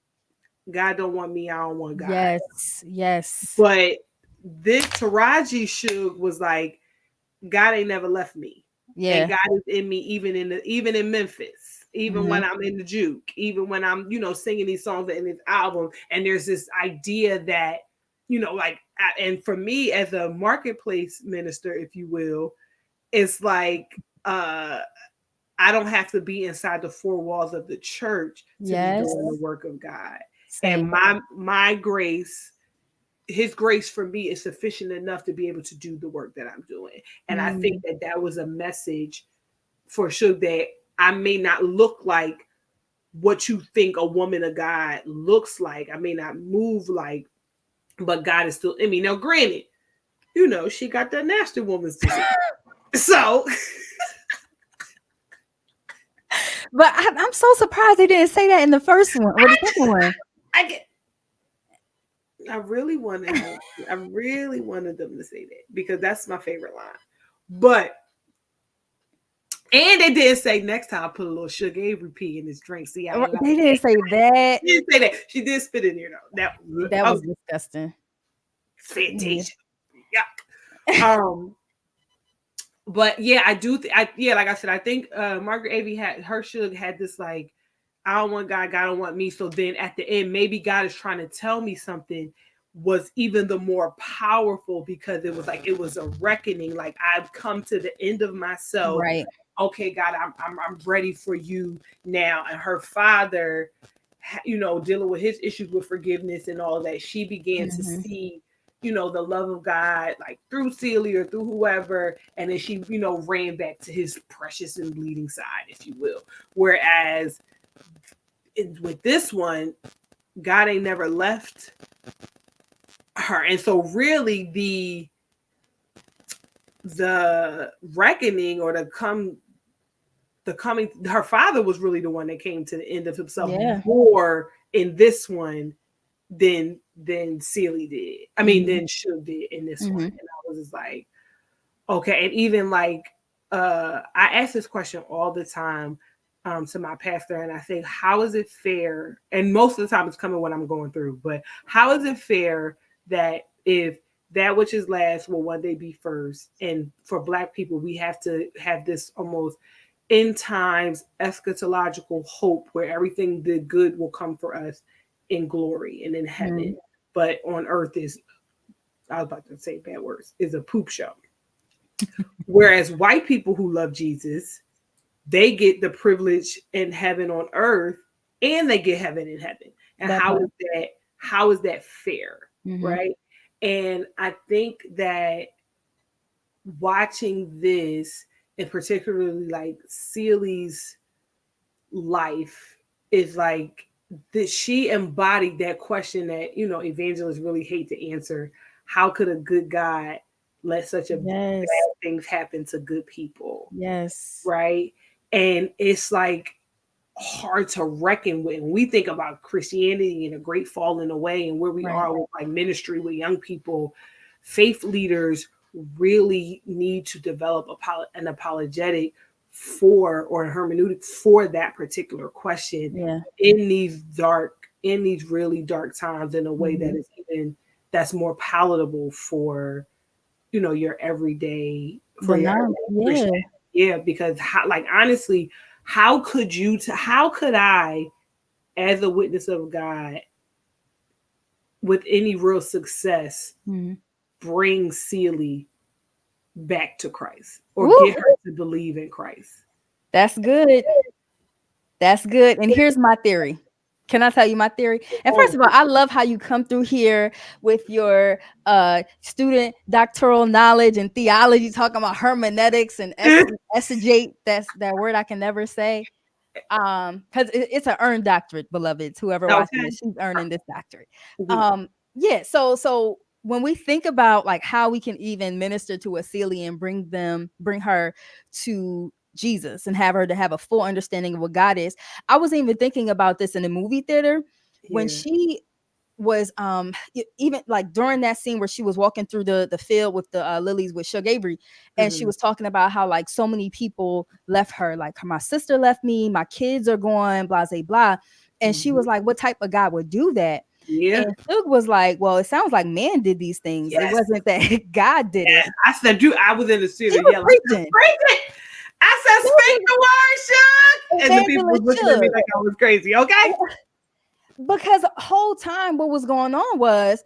God don't want me, I don't want God. Yes. But this Taraji Suge was like, God ain't never left me. And God is in me, even in Memphis, even when I'm in the juke, even when I'm, singing these songs in this album. And there's this idea that, and for me as a marketplace minister, if you will, it's like, I don't have to be inside the four walls of the church to be doing the work of God. And my grace, his grace for me is sufficient enough to be able to do the work that I'm doing. And I think that was a message for Suge, that I may not look like what you think a woman of God looks like. I may not move like, but God is still in me. Now, granted, she got that nasty woman's disease. So... But I'm so surprised they didn't say that in the first one or the second one. I really wanted him. I really wanted them to say that because that's my favorite line. But and they did say next time put a little sugar Avery pee in his drink. See, I ain't like They didn't that. say that. She didn't say that. She did spit in here though. That That was was disgusting. Yeah. Fantasia. Yuck. But yeah, I do. Yeah, like I said, I think Margaret Avery had her should had this like, I don't want God, God don't want me. So then at the end, maybe God is trying to tell me something. Was even the more powerful because it was like it was a reckoning. Like I've come to the end of myself. Right. Okay, God, I'm ready for you now. And her father, dealing with his issues with forgiveness and all that, she began to Mhm. see, the love of God, like through Celia or through whoever, and then she, ran back to his precious and bleeding side, if you will. Whereas with this one, God ain't never left her, and so really the reckoning or the coming, her father was really the one that came to the end of himself Yeah. more in this one than Celie did. I mean, Mhm. than Suge did in this one. Mhm. And I was just like, okay. And even like I ask this question all the time to my pastor, and I think, how is it fair? And most of the time it's coming when I'm going through, but how is it fair that if that which is last will one day be first, and for Black people we have to have this almost end times eschatological hope where everything the good will come for us in glory and in heaven, Mhm. but on earth is, I was about to say bad words, is a poop show. Whereas white people who love Jesus, they get the privilege in heaven on earth, and they get heaven in heaven. And That part. how is that fair? Mhm. Right? And I think that watching this, and particularly like Celie's life, is like that she embodied that question that evangelists really hate to answer: how could a good God let such a Yes. bad things happen to good people? Yes. Right? And it's like hard to reckon with. When we think about Christianity and a great falling away and where we Right. are with like ministry with young people, faith leaders really need to develop an apologetic for, or a hermeneutic for, that particular question Yeah. in these really dark times, in a way that Mhm. is even that's more palatable for your everyday, The your non. everyday Christian. Yeah. Yeah, because like honestly, how could I, as a witness of God, with any real success, Mhm. bring Celie back to Christ or Woo! get her to believe in Christ? That's good. That's good. And here's my theory. Can I tell you my theory? And Oh, first of all, I love how you come through here with your student doctoral knowledge and theology, talking about hermeneutics and exegete. That's that word I can never say. Because it's an earned doctorate, beloveds. Whoever watching okay. this, she's earning this doctorate. Mhm. Yeah. So when we think about like how we can even minister to a Celie and bring her to Jesus and have her to have a full understanding of what God is. I was even thinking about this in the movie theater when Yeah. she was even like during that scene where she was walking through the field with the lilies with Suge Avery, and she Mhm. was talking about how like so many people left her, like my sister left me, my kids are going, blah blah blah. And she Mhm. was like, what type of God would do that? Yeah. And Suge was like, well, it sounds like man did these things, it Yes. wasn't that God did it. Yes. I said, I was in the He studio was yelling, preaching. "Preach it!" I said, He "Speak was the word, Chuck!" And the people was evangelist looking at me Suge. like I was crazy. Okay. Because the whole time what was going on was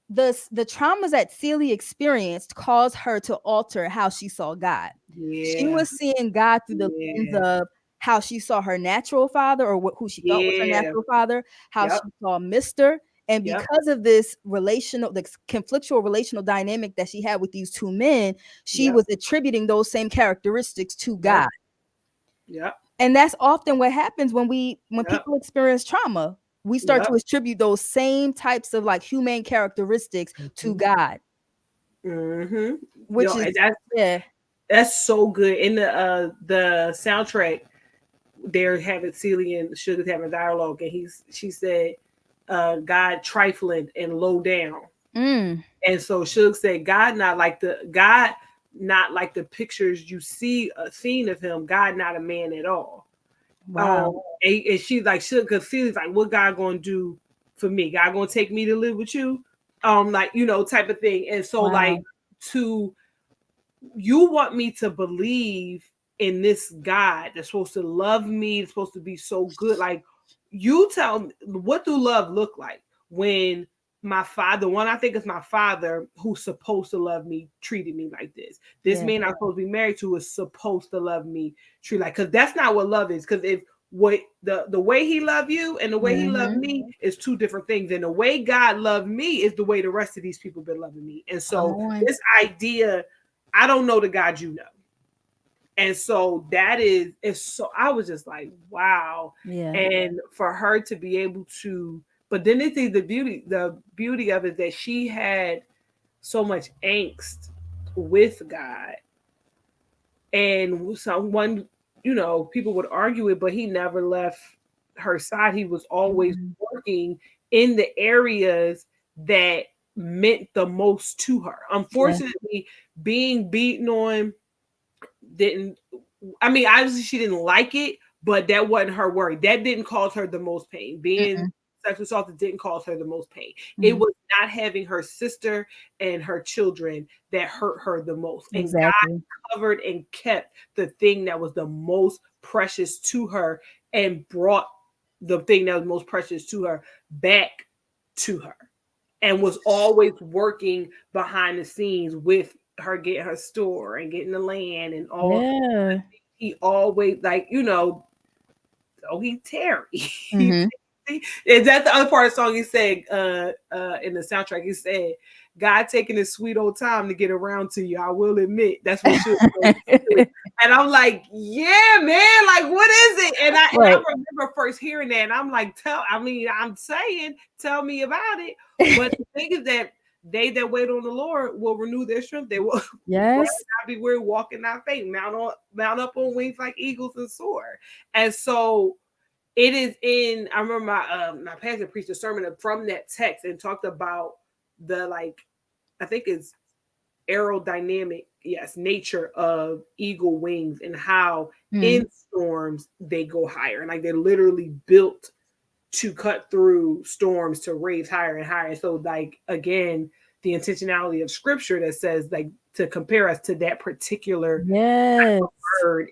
the traumas that Celie experienced caused her to alter how she saw God. She Yeah. was seeing God through the lens Yeah. of how she saw her natural father, or who she thought was her Yeah. natural father, how Yep. she saw Mister. And Yep. because of this relational, the conflictual relational dynamic that she had with these two men, she Yep. was attributing those same characteristics to Yep. God. Yep. And that's often what happens when Yep. people experience trauma. We start Yep. to attribute those same types of like humane characteristics to Mhm. God, Mhm. which Yo, is and yeah. that's so good. In the soundtrack, they're having Celia and Sugar's having dialogue, and she said, God trifling and low down. Mm. And so Suge said, God not like the pictures you see seen of him. God not a man at all. Wow. And she's like, Suge, because Celia's like, what God gonna do for me? God gonna take me to live with you? Like, type of thing. And so like, Wow. to you want me to believe in this God that's supposed to love me, that's supposed to be so good. Like, you tell me, what do love look like when my father, one I think is my father, who's supposed to love me, treated me like this. This Yeah. man I'm supposed to be married to is supposed to love me, treat like, because that's not what love is. Because if what the way he loved you and the way he loved Mm-hmm. me is two different things. And the way God loved me is the way the rest of these people been loving me. And Come so on. this idea, I don't know the God you know. And so that is so I was just like, wow. Yeah. And for her to be able to, but then it's the beauty of it that she had so much angst with God. And someone, people would argue it, but he never left her side. He was always Mhm. working in the areas that meant the most to her. Yeah. Unfortunately, being beaten on didn't, I mean, obviously she didn't like it, but that wasn't her worry. That didn't cause her the most pain. Being Mm-mm. sexually assaulted didn't cause her the most pain. It Mm. was not having her sister and her children that hurt her the most. And God Exactly. covered and kept the thing that was the most precious to her and brought the thing that was most precious to her back to her, and was always working behind the scenes with her, getting her store and getting the land and all. Yeah. He always, like, oh, he Terry. He, Mm-hmm. is that the other part of the song? He said, in the soundtrack, he said, God taking his sweet old time to get around to you. I will admit, that's what should. And I'm like, yeah, man, like, what is it? And I Right. remember first hearing that, and I'm like, I'm saying, tell me about it. But the thing is that they that wait on the Lord will renew their strength. They will run, Yes. not be weary, walking, not faint, mount up on wings like eagles and soar. And so it is in. I remember my pastor preached a sermon from that text and talked about the, like, I think it's aerodynamic, yes, nature of eagle wings, and how Mm. in storms they go higher, and like they're literally built to cut through storms to raise higher and higher. And so, like, again, the intentionality of scripture that says, like, to compare us to that particular Yes. bird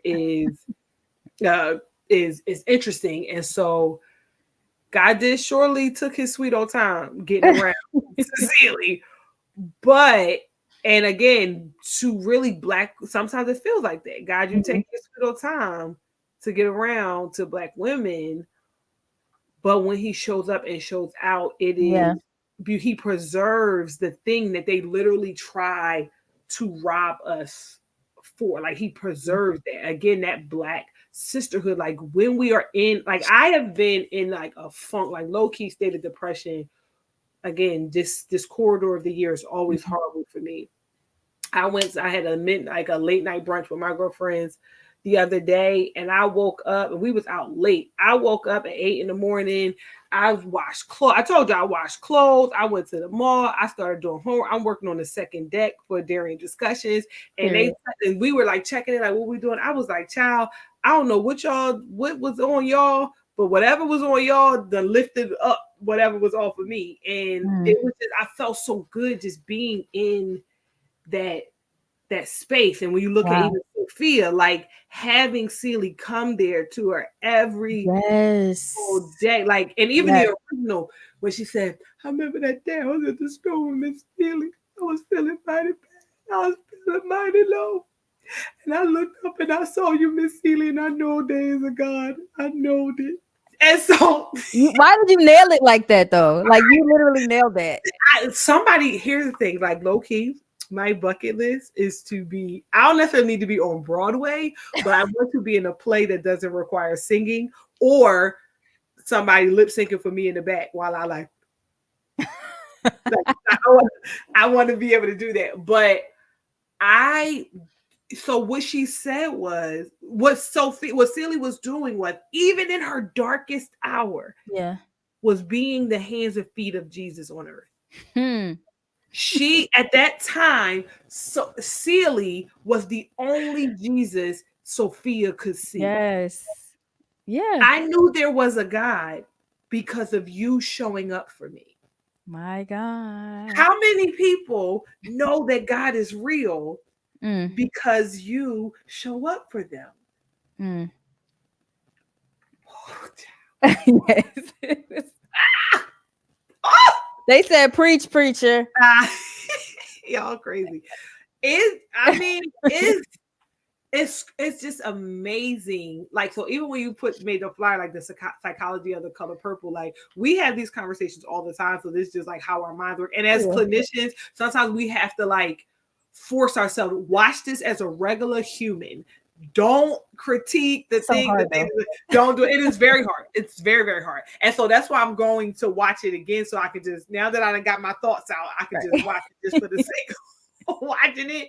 uh is interesting. And so God did surely took his sweet old time getting around sincerely. But, and again, to really black, sometimes it feels like that. God, you Mhm. take your sweet old time to get around to black women, but when he shows up and shows out, it Yeah. is, he preserves the thing that they literally try to rob us for. Like, he preserves that. Again, that black sisterhood. Like, when we are in, like, I have been in like a funk, like low key state of depression. Again, this corridor of the year is always Mhm. horrible for me. I had a late night brunch with my girlfriends the other day, and I woke up and we was out late. I woke up at 8 in the morning. I washed clothes. I told you I washed clothes. I went to the mall. I started doing homework. I'm working on the second deck for Daring Discussions. And Period. we were like checking it, like, what we doing. I was like, child, I don't know what was on y'all, but whatever was on y'all, the lifted up whatever was off of me. And Mm. it was just, I felt so good just being in that space. And when you look at Wow. even Sophia, like, having Celie come there to her every Yes. whole day, like, and even Yes. the original, when she said, I remember that day I was at the store with Miss Celie. I was feeling mighty bad. I was feeling mighty low. And I looked up and I saw you, Miss Celie, and I know there is a God. I know it. And so Why did you nail it like that though? Like you literally nailed that. somebody, here's the thing, like, low key, my bucket list is to be, I don't necessarily need to be on Broadway, but I want to be in a play that doesn't require singing, or somebody lip syncing for me in the back while like I want to be able to do that. But I so what she said was, what Celie was doing was, even in her darkest hour, Yeah. was being the hands and feet of Jesus on earth. Hmm. She at that time, so Celie was the only Jesus Sophia could see. Yes. Yeah. I knew there was a God because of you showing up for me. My God. How many people know that God is real Mm. because you show up for them? Mm. Yes. They said, "Preach, preacher." Ah, y'all crazy. I mean, it's just amazing. Like, so even when you made the flyer, like the psychology of the color purple, like we have these conversations all the time. So this is just like how our minds work. And as Yeah. clinicians, sometimes we have to like force ourselves, watch this as a regular human. Don't critique the So thing, hard though. don't do it. It is very hard. It's very, very hard. And so that's why I'm going to watch it again. So I can just, now that I got my thoughts out, I can just Right. watch it just for the sake of watching it.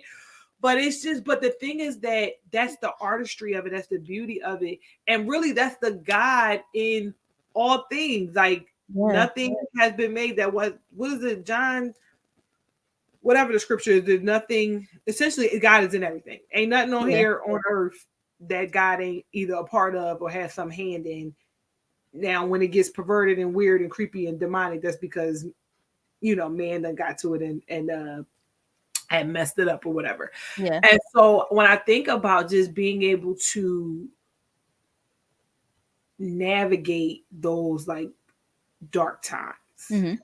But it's just, but the thing is that that's the artistry of it, that's the beauty of it, and really that's the God in all things. Like Yeah. nothing has been made that was, what is it, John, whatever the scripture is, there's nothing, essentially God is in everything. Ain't nothing on Yeah. here on earth that God ain't either a part of or has some hand in. Now when it gets perverted and weird and creepy and demonic, that's because man done got to it and messed it up or whatever. Yeah. And so when I think about just being able to navigate those like dark times, Mm-hmm.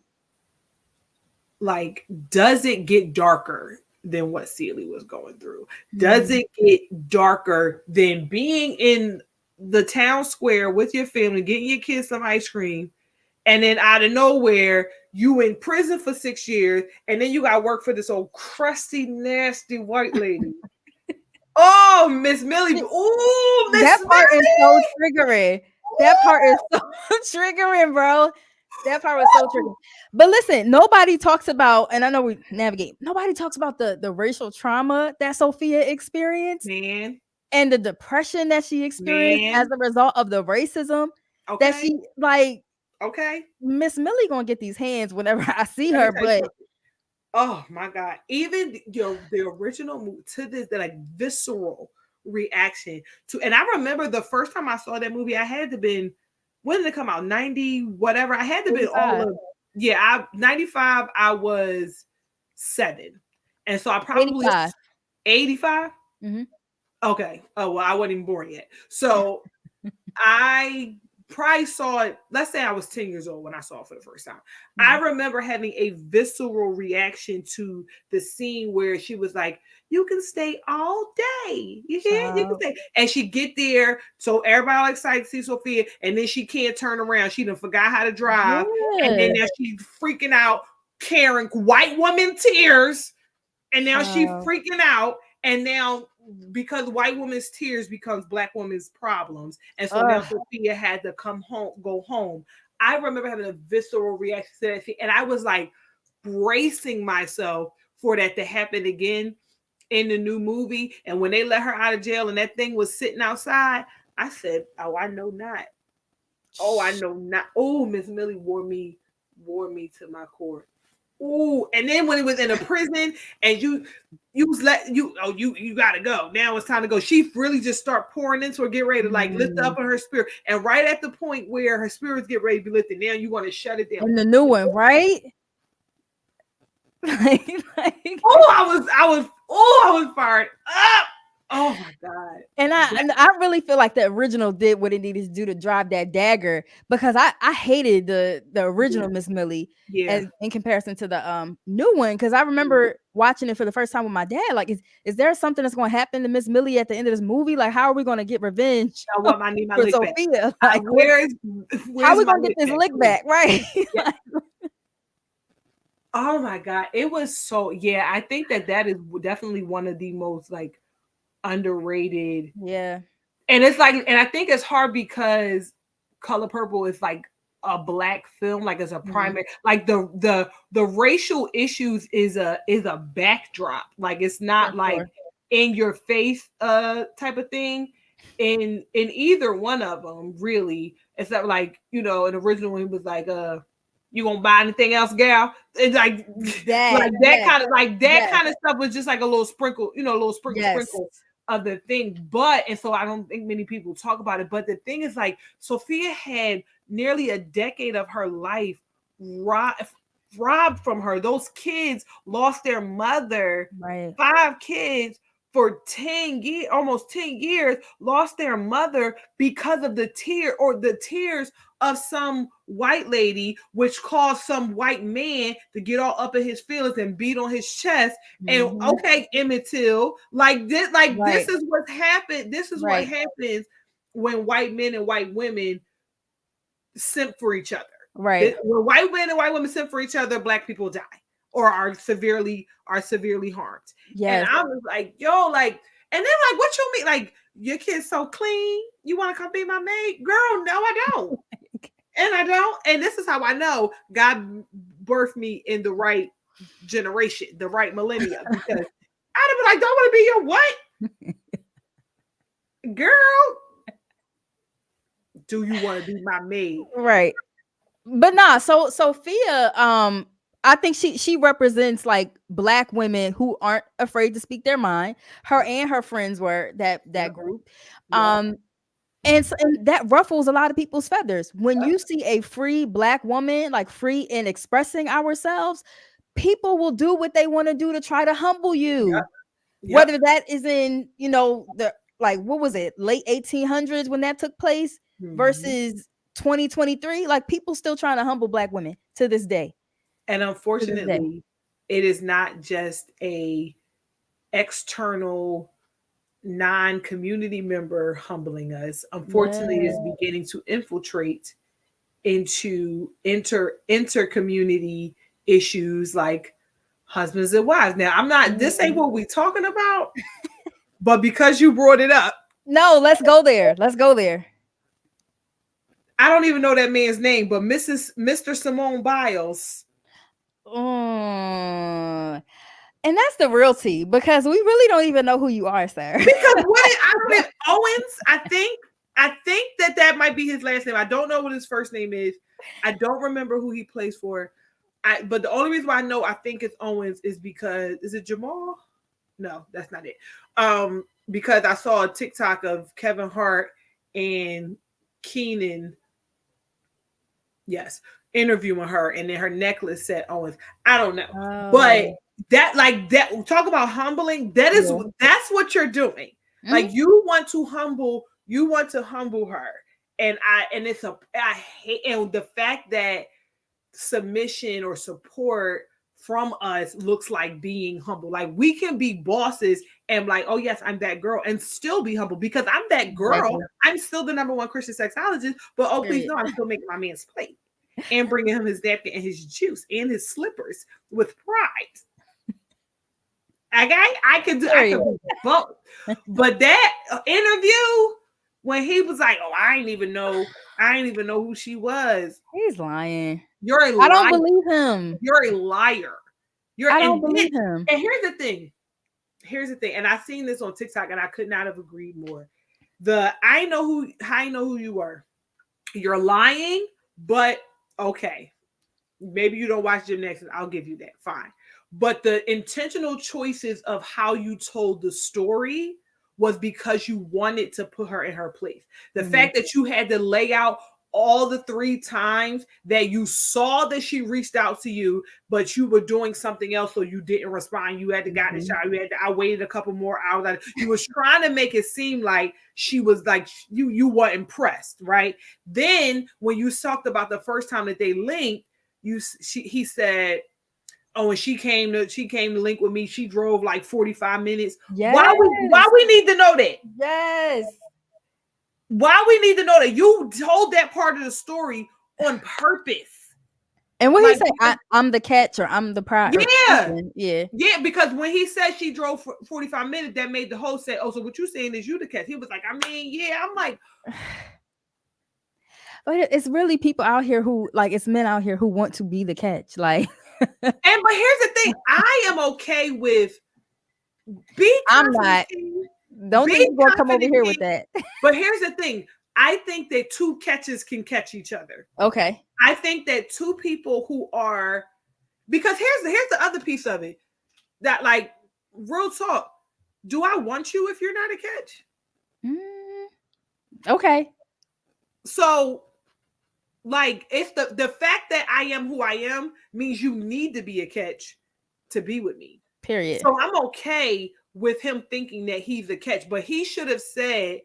like, does it get darker than what Celie was going through? Does Mm-hmm. it get darker than being in the town square with your family, getting your kids some ice cream, and then out of nowhere, you in prison for 6 years, and then you got to work for this old crusty, nasty white lady. Oh, Miss Millie. Oh, Miss That part is so Millie. triggering. That part is so triggering, bro. That part was so triggering. But listen, nobody talks about, and I know we navigate. Nobody talks about the racial trauma that Sophia experienced Man, and the depression that she experienced as man. a result of the racism that Okay, she like. okay. Miss Millie gonna get these hands whenever I see Let me her, tell you but something. Oh my God. Even the original movie to this, the like visceral reaction to, and I remember the first time I saw that movie, I had to been, when did it come out? 90, whatever. I had to been all 85, of, yeah, 95, I was 7. And so I probably 85. 85. Mm-hmm. Okay. Oh, well, I wasn't even born yet. So I probably saw it. Let's say I was 10 years old when I saw it for the first time. I Mm-hmm. remember having a visceral reaction to the scene where she was like, "You can stay all day. You hear? You can Child. stay." And she get there, so everybody all excited to see Sophia, and then she can't turn around. She done forgot how to drive, and then Yeah. now she's freaking out, carrying white woman tears, and now she Child. freaking out, and now because white woman's tears becomes black woman's problems, and so now Ugh. Sophia had to go home. I remember having a visceral reaction to that, and I was like bracing myself for that to happen again in the new movie. And when they let her out of jail and that thing was sitting outside, I said, "Oh, I know not. Oh, I know not. Oh, Miss Millie wore me to my core." Ooh, and then when it was in a prison and you was you gotta go. Now it's time to go. She really just start pouring into her, get ready to like lift Mm. up on her spirit. And right at the point where her spirits get ready to be lifted, now you want to shut it down. And the new one, right? like, like I was fired up. Oh my God. and I really feel like the original did what it needed to do to drive that dagger because I hated the Yeah. original Miss Millie Yeah. as in comparison to the new one because I Yeah. remember watching it for the first time with my dad. Like, is there something that's going to happen to Miss Millie at the end of this movie? Like, how are we going to get revenge I want my need my for lick back. Sophia? Like, what? How are Where's we my going to get lick this back? lick back? Right? Yeah. Like, Oh my God. It was so, yeah, I think that is definitely one of the most like underrated. yeah, And it's like, and I think it's hard because Color Purple is like a black film, like as a mhm, primary, like the racial issues is a backdrop. Like it's for not like sure. in your face type of thing. in either one of them really, except like an original one was like you gonna buy anything else, gal? It's like That, like that yes, kind of like that yes, kind of stuff was just like a little sprinkle, a little yes. sprinkle of the thing. But and so I don't think many people talk about it. But the thing is, like, Sophia had nearly a decade of her life robbed from her. Those kids lost their mother. Right. 5 kids for 10 years, almost 10 years, lost their mother because of the tears of some white lady, which caused some white man to get all up in his feelings and beat on his chest. And Mhm. okay, Emmett Till, like this Right, is what happened. This is what right, happens when white men and white women simp for each other. right. When white men and white women simp for each other, black people die or are severely harmed. And Yes. I was like, yo, like, and then like, what you mean? Like, your kid's so clean, you want to come be my maid? Girl, no, I don't. And I don't. And this is how I know God birthed me in the right generation, the right millennia, because I'd have been like, don't want to be your what? Girl, do you want to be my maid? Right. But nah, so Sophia, I think she represents like black women who aren't afraid to speak their mind. Her and her friends were that Yep. group. Yep. Um, and that ruffles a lot of people's feathers. When you see a free black woman, like free in expressing ourselves, people will do what they want to do to try to humble Yep. you. Yep. Whether that is in, the like what was it, late 1800s when that took place Mhm. versus 2023, like people still trying to humble black women to this day. And To this day. unfortunately, it is not just a external non-community member humbling us. Unfortunately, it is Yeah. beginning to infiltrate into inter-community issues like husbands and wives. Now, I'm not this ain't Mm. what we talking about, but because you brought it up, No, let's go there. Let's go there. I don't even know that man's name, but Mr. Simone Biles. Mm. And that's the real tea because we really don't even know who you are, sir. Because what I don't know, Owens, I think that might be his last name. I don't know what his first name is. I don't remember who he plays for. But the only reason why I know I think it's Owens is because is it Jamal? No, that's not it. Because I saw a TikTok of Kevin Hart and Keenan, yes, interviewing her, and then her necklace said Owens. I don't know, but Oh, that like that talk about humbling. yeah. That's what you're doing. Like Mhm. you want to humble her, and it's a I hate and the fact that submission or support from us looks like being humble. Like we can be bosses and like, oh yes, I'm that girl, and still be humble because I'm that girl. Exactly. I'm still the number one Christian sexologist, but oh please Period. no, I'm still making my man's plate and bringing him his napkin and his juice and his slippers with pride. Okay, I can Period. do both. But that interview when he was like, "Oh, I didn't even know who she was." He's lying. You're a I don't liar. believe him. You're a liar. You're I don't and then, believe him. and here's the thing. Here's the thing. And I seen this on TikTok, and I could not have agreed more. I know who you were. You're lying, but okay. Maybe you don't watch gymnastics. I'll give you that. Fine. But the intentional choices of how you told the story was because you wanted to put her in her place. The Mhm. fact that you had to lay out all the 3 times that you saw that she reached out to you, but you were doing something else, so you didn't respond. You had to got in the Mhm. shower. I waited a couple more hours. You was trying to make it seem like she was like you were impressed, right? Then when you talked about the first time that they linked, he said, oh, and she came to link with me, she drove like 45 minutes. Why Yes. we need to know that? Yes. Why we need to know that? You told that part of the story on purpose. And what he Like, say? I'm the catch or I'm the prize or yeah. something. Yeah. Yeah, because when he said she drove for 45 minutes, that made the host say, oh, so what you saying is you the catch. He was like, I mean, yeah. I'm like, But it's really people out here who like it's men out here who want to be the catch. Like but here's the thing. I am okay with be I'm not. confident. Don't think Be you're gonna come over confident, here with me. that. But here's the thing. I think that two catches can catch each other. Okay. I think that two people who are, because here's the other piece of it, that like, real talk. Do I want you if you're not a catch? Mm, okay. So like, it's the fact that I am who I am means you need to be a catch to be with me. Period. So I'm okay with him thinking that he's a catch, but he should have said,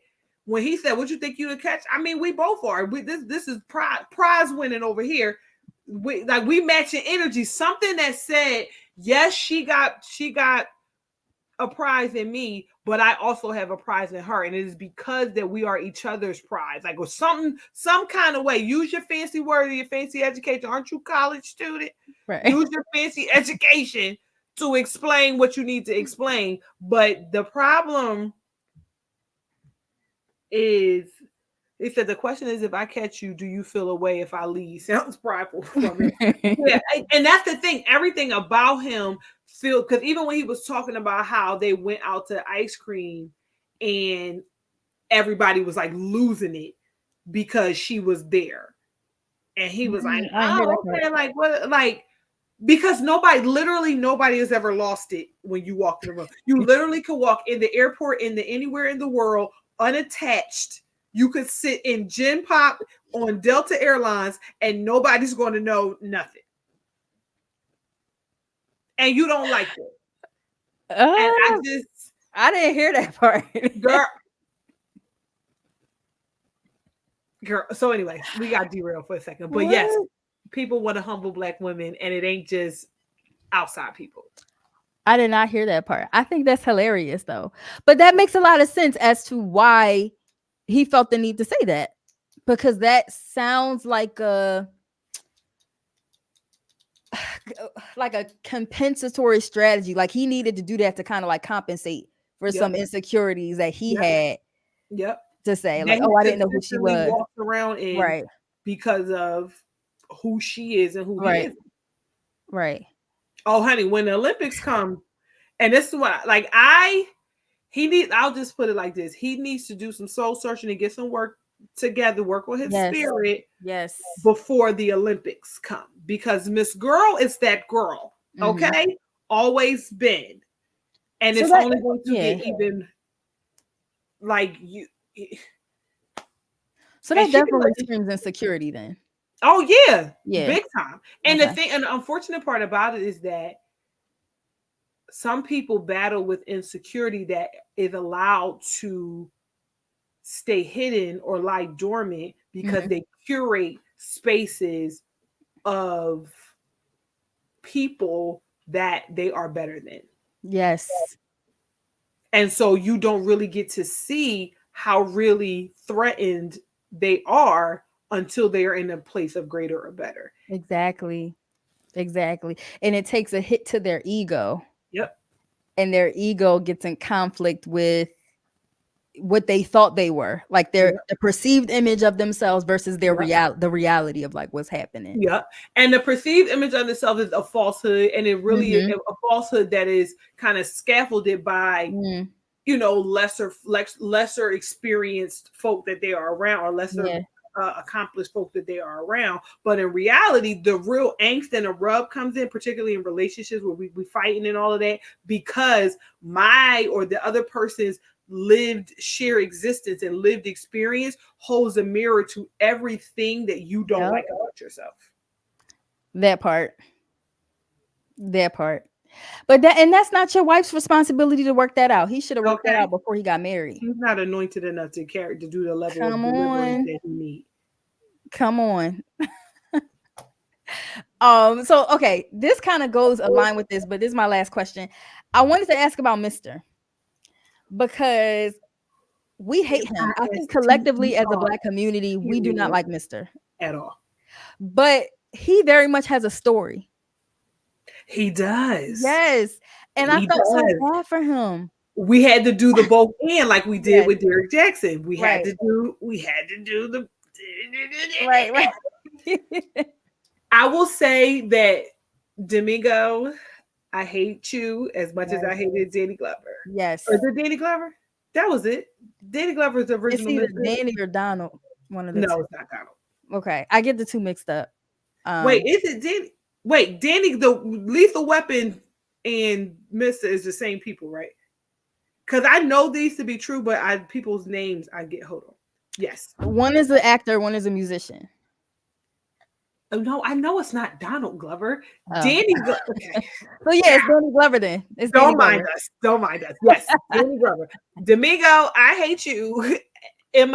when he said, "Would you think you a catch?" I mean, we both are. This is prize winning over here. We matching energy. Something that said, yes, she got a prize in me, but I also have a prize in her, and it is because that we are each other's prize. Like, or something, some kind of way. Use your fancy word, your fancy education. Aren't you a college student? Right. Use your fancy education to explain what you need to explain. But the problem is, he said, the question is, if I catch you, do you feel a way if I leave? Sounds prideful from him. Yeah, and that's the thing. Everything about him feel, because even when he was talking about how they went out to ice cream and everybody was like losing it because she was there, and he was like, I didn't hear that "Oh, part. okay, like what, like." Because literally nobody has ever lost it when you walk in the room. You literally could walk in the airport, in the anywhere in the world, unattached. You could sit in Gen Pop on Delta Airlines and nobody's going to know nothing. And you don't like it. And Uh, I didn't hear that part. girl, girl. So anyway, we got derailed for a second. But yes, What? people want to humble black women, and it ain't just outside people. I did not hear that part. I think that's hilarious though. But that makes a lot of sense as to why he felt the need to say that. Because that sounds like a compensatory strategy. Like he needed to do that to kind of like compensate for Yep. some insecurities that he Yep. had Yep. to say, That like, he oh, I didn't know who she consistently was. walks around in Right. because of who she is and who he Right. is. Right. Oh, honey, when the Olympics come, and this is what, like, I'll just put it like this. He needs to do some soul searching and get some work together, work on his Yes. spirit Yes. before the Olympics come. Because Miss Girl is that girl. Mhm. Okay? Always been. And So it's that only going to yeah. get even like you. So And that she can, definitely screams insecurity then. oh yeah, Yeah. big time. And Okay. the unfortunate part about it is that some people battle with insecurity that is allowed to stay hidden or lie dormant because Mhm. they curate spaces of people that they are better than. Yes. And so you don't really get to see how really threatened they are until they are in a place of greater or better. Exactly. Exactly. And it takes a hit to their ego, Yep. and their ego gets in conflict with what they thought they were, like their Yep. the perceived image of themselves versus their Yep. the reality of like what's happening. Yeah. And the perceived image of itself is a falsehood. And it really is Mhm. a falsehood that is kind of scaffolded by, Mm, lesser experienced folk that they are around, or lesser yeah. accomplished folk that they are around. But in reality, the real angst and the rub comes in, particularly in relationships where we fighting and all of that, because my or the other person's lived share existence and lived experience holds a mirror to everything that you don't Yep. like about yourself. That part. That part. But that's not your wife's responsibility to work that out. He should have worked that Okay. out before he got married. He's not anointed enough to carry to do the level of Come deliverance on. that he needs. Come on. So okay, this kind of goes along with this, but this is my last question. I wanted to ask about Mr. because we hate him. I think collectively as a ISTER, black community, we do not period, like Mr. at all. But he very much has a story. He does. Yes. And I He felt so does. bad for him. We had to do the both and like we did Yes. with Derek Jackson. Right. We had to do the Right. Right. I will say that Domingo, I hate you as much as Yes. I hated Danny Glover. Yes. Or is it Danny Glover? That was it. Danny Glover's the It's original either Mister. Danny or Donald. One of the No, two. it's not Donald. Okay, I get the two mixed up. Wait, is it Danny? Wait, Danny, the Lethal Weapon and Mister is the same people, right? Because I know these to be true, but I people's names I get. Hold on. Yes. One is an actor, one is a musician. Oh no, I know it's not Donald Glover. Oh, Danny. Okay. so yeah, it's Danny Glover then. It's Danny Don't mind Glover. us. Don't mind us. Yes, Danny Glover. Domingo, I hate you. We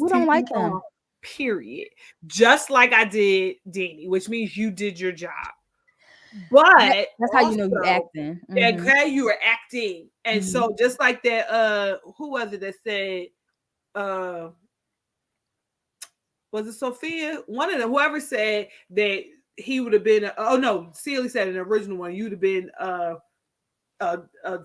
don't like him. MISTER. Period. Just like I did Danny, which means you did your job. But That's how you know you also, acting. okay, you were acting. And Mhm. so just like that, who was it that said uh was it Sophia? One of them, whoever said that he would have been oh no, Celie said in the original one, you'd have been a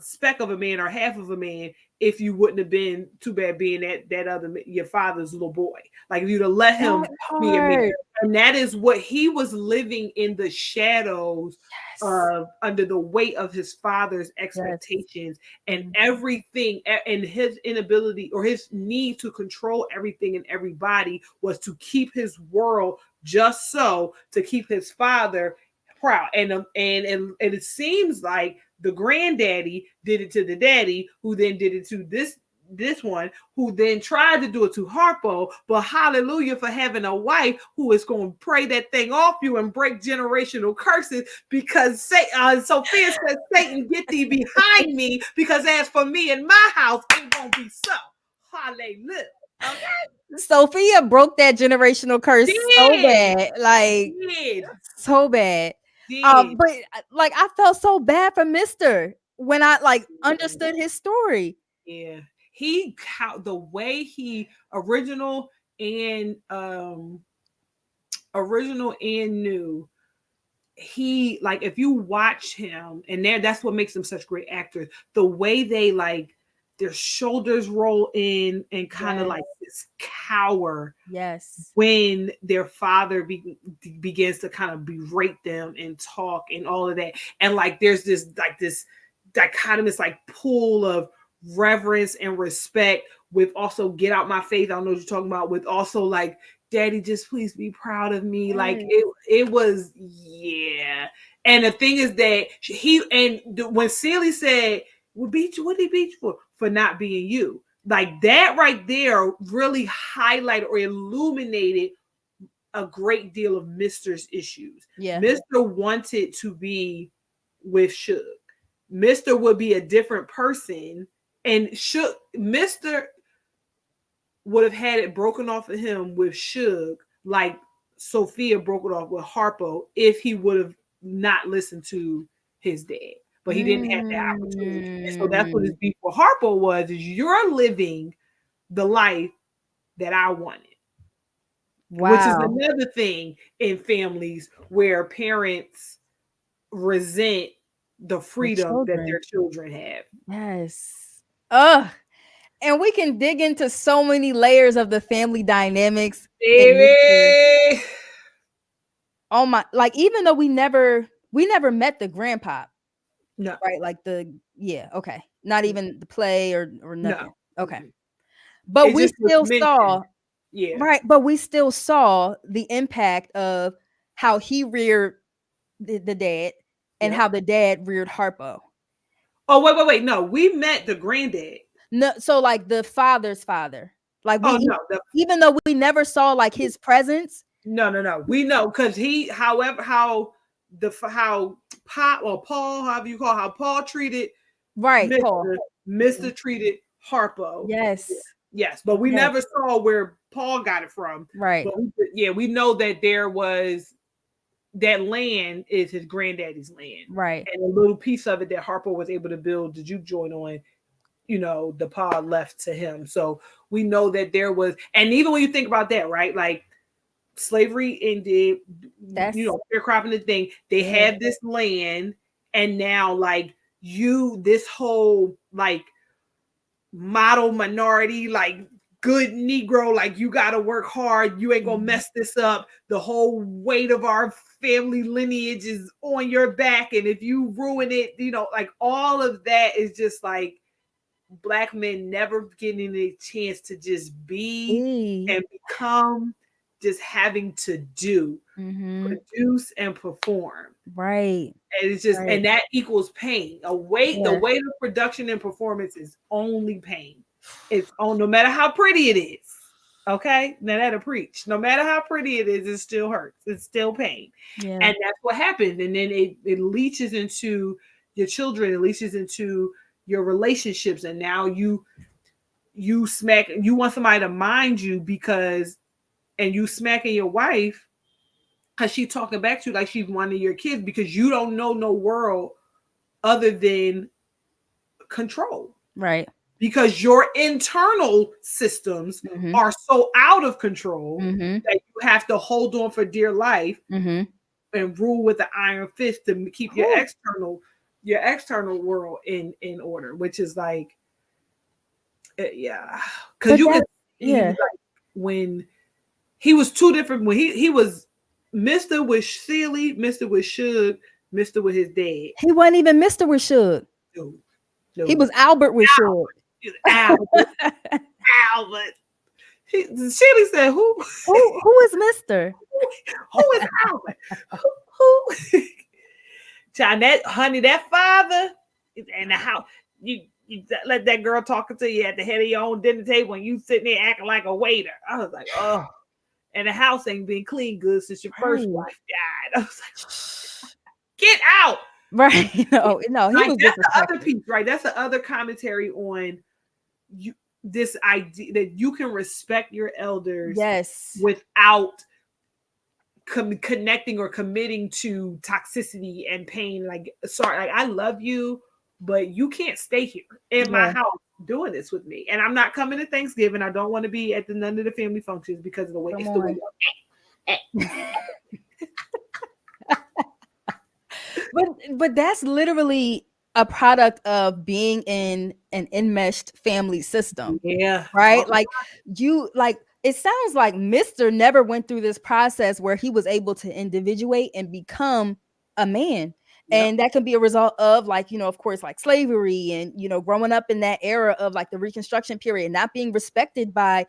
speck of a man or half of a man if you wouldn't have been too bad being that other your father's little boy. Like if you'd have let him That be a man. part. And that is what he was living in the shadows Yes. of under the weight of his father's Yes. expectations and Mhm. everything and his inability or his need to control everything and everybody was to keep his world just so to keep his father proud. And it seems like the granddaddy did it to the daddy, who then did it to this one, who then tried to do it to Harpo. But hallelujah for having a wife who is going to pray that thing off you and break generational curses. Because Sophia says, "Satan, get thee behind me, because as for me and my house, it won't be so." Hallelujah. Okay. Sophia broke that generational curse so Did bad, like did so bad. did. But like I felt so bad for Mister when I like understood his story. Yeah, he how the way he and original and new. He like if you watch him and that's what makes them such great actors. The way they like their shoulders roll in and kind of Yes, like this cower yes. when their father begins to kind of berate them and talk and all of that. And like there's this dichotomous like pool of reverence and respect with also get out my face. I don't know what you're talking about, with also like daddy just please be proud of me. Like Yes. it was yeah. And the thing is that when Celie said well beat you, what did he beat you for not being you, like that right there really highlighted or illuminated a great deal of Mister's issues. Yeah. Mister wanted to be with Suge. Mister would be a different person, and Suge Mister would have had it broken off of him with Suge, like Sophia broke it off with Harpo, if he would have not listened to his dad. But he didn't have that opportunity. And so that's what his Mm. beef with Harpo was, is you're living the life that I wanted. Which is Wow. another thing in families where parents resent the The freedom that their children. children have. Yes. Ugh. And we can dig into so many layers of the family dynamics in Mister. Baby. Oh my, like even though we never met the grandpa, No, right? Like the yeah, okay. Not even the play or no. nothing. Okay. Mm-mm. But It we just was still mentioned. saw Yeah. right, but we still saw the impact of how he reared the dad and Yep. how the dad reared Harpo. Oh, wait. No, we met the granddad. No, so like the father's father. Like Oh no, even though we never saw like his presence, no. We know because he, however, how Pop or Paul, however you call, how Paul treated right, Paul. Mister Mhm. treated Harpo. Yes. Yes, but we Yes. never saw where Paul got it from. Right. But we know that there was that land is his granddaddy's land, Right. and a little piece of it that Harpo was able to build the juke joint on. The pod left to him. So we know that there was, and even when you think about that, right? Like slavery ended, That's sharecropping the thing. They yeah. have this land, and now like this whole like model minority, like good Negro, like you got to work hard. You ain't gonna Mhm. mess this up. The whole weight of our family lineage is on your back, and if you ruin it, like all of that is just like black men never getting a chance to just be E. and become, just having to do, Mhm. produce and perform. Right. And it's just, Right. and that equals pain. The Yeah. weight of production and performance is only pain. It's on, no matter how pretty it is. Okay, now that'll preach. No matter how pretty it is, it still hurts. It's still pain, Yeah. and that's what happens. And then it leaches into your children. It leaches into your relationships, and now you smack. You want somebody to mind you because, and you smacking your wife because she talking back to you like she's one of your kids because you don't know no world other than control, Right. because your internal systems Mhm. are so out of control Mhm. that you have to hold on for dear life Mhm. and rule with the iron fist to keep Whew. your external world in order, which is like, yeah, because But you could that see yeah. like when he was two different, when he was Mr. with Sealy, Mr. with Suge, Mr. with his dad. He wasn't even Mr. with Suge. No, He no, was Albert with Suge. Albert, Albert. Shelly said, Who is Mr.? who is Albert? Who? Child, that honey, that father is in the house. You let that girl talking to you at the head of your own dinner table, and you sitting there acting like a waiter. I was like, oh, and the house ain't been clean good since your first Right. wife died. I was like, get out. Right. No, no, he Like was that's the other disrespectful. piece, right? That's the other commentary on you, this idea that you can respect your elders Yes. without connecting or committing to toxicity and pain. Like, sorry, like I love you, but you can't stay here in my Yeah. house doing this with me. And I'm not coming to Thanksgiving. I don't want to be at none of the family functions because of the way Come it's the way. on. But that's literally a product of being in an enmeshed family system, Yeah. right? Oh, Like you like it sounds like Mr. never went through this process where he was able to individuate and become a man. yep. And that can be a result of like, of course, like slavery and, growing up in that era of like the Reconstruction period, not being respected by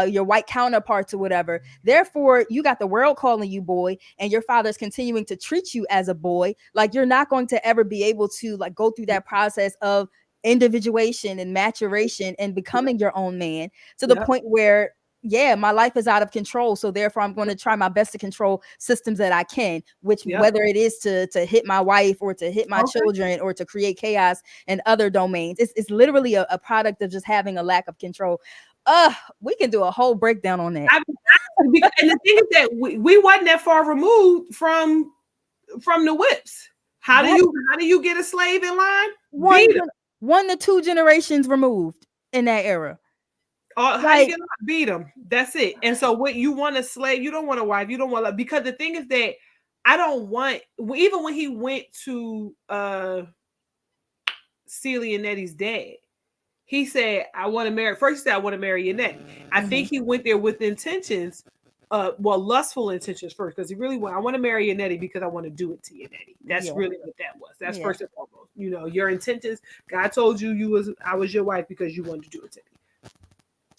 your white counterparts or whatever. Therefore, you got the world calling you boy, and your father's continuing to treat you as a boy. Like you're not going to ever be able to like go through that process of individuation and maturation and Yep. becoming your own man to the Yep. point where yeah, my life is out of control. So therefore I'm going to try my best to control systems that I can, which Yep. whether it is to hit my wife or to hit my Okay. children or to create chaos in other domains. It's literally a product of just having a lack of control. We can do a whole breakdown on that. I, and the thing is that we wasn't that far removed from the whips. Right. How do you get a slave in line? One Beat gen- him. 1 to 2 generations removed in that era. Or how you Like get beat them? That's it. And so what you want a slave, you don't want a wife, you don't want because the thing is that I don't want, even when he went to Celia and Nettie's dad, he said, I want to marry. First, he said, I want to marry your Nettie. I think he went there with intentions, well, lustful intentions first, because he really I want to marry your Nettie because I want to do it to your Nettie. That's yeah, really what that was. That's yeah. first and foremost. Your intentions. God told you I was your wife because you wanted to do it to me.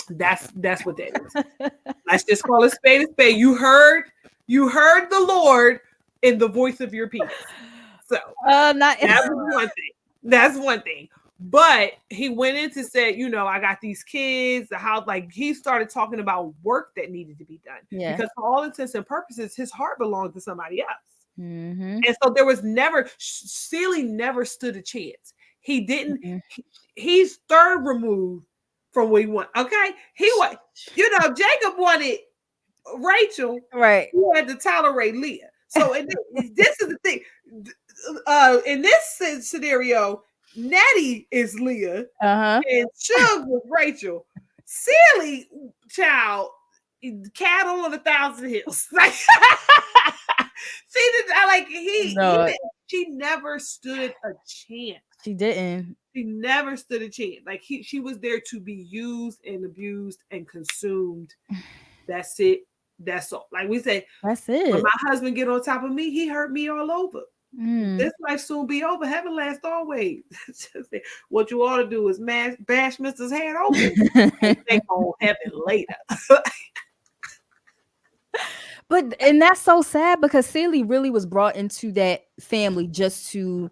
That's what that is. Let's just call it spade a spade. You heard the Lord in the voice of your peace. So Not that was one thing. That's one thing. But he went in to say, I got these kids, the house, like he started talking about work that needed to be done. yeah. Because for all intents and purposes, his heart belonged to somebody else. Mm-hmm. And so there was never, Sealy never stood a chance. He didn't, Mm-hmm. he's third removed from what he wanted. Okay. He was, Jacob wanted Rachel, Right. who had to tolerate Leah. So this is the thing. In this scenario, Nettie is Leah Uh-huh. and Suge was Rachel. Silly child, cattle on 1,000 hills. Like No, she never stood a chance. she didn't. She never stood a chance. Like she was there to be used and abused and consumed. That's it. That's all. Like we say, That's when it. my husband get on top of me, he hurt me all over. Mm. This life soon be over. Heaven lasts always. What you ought to do is bash Mister's head open and take on heaven later. But and that's so sad because Celie really was brought into that family just to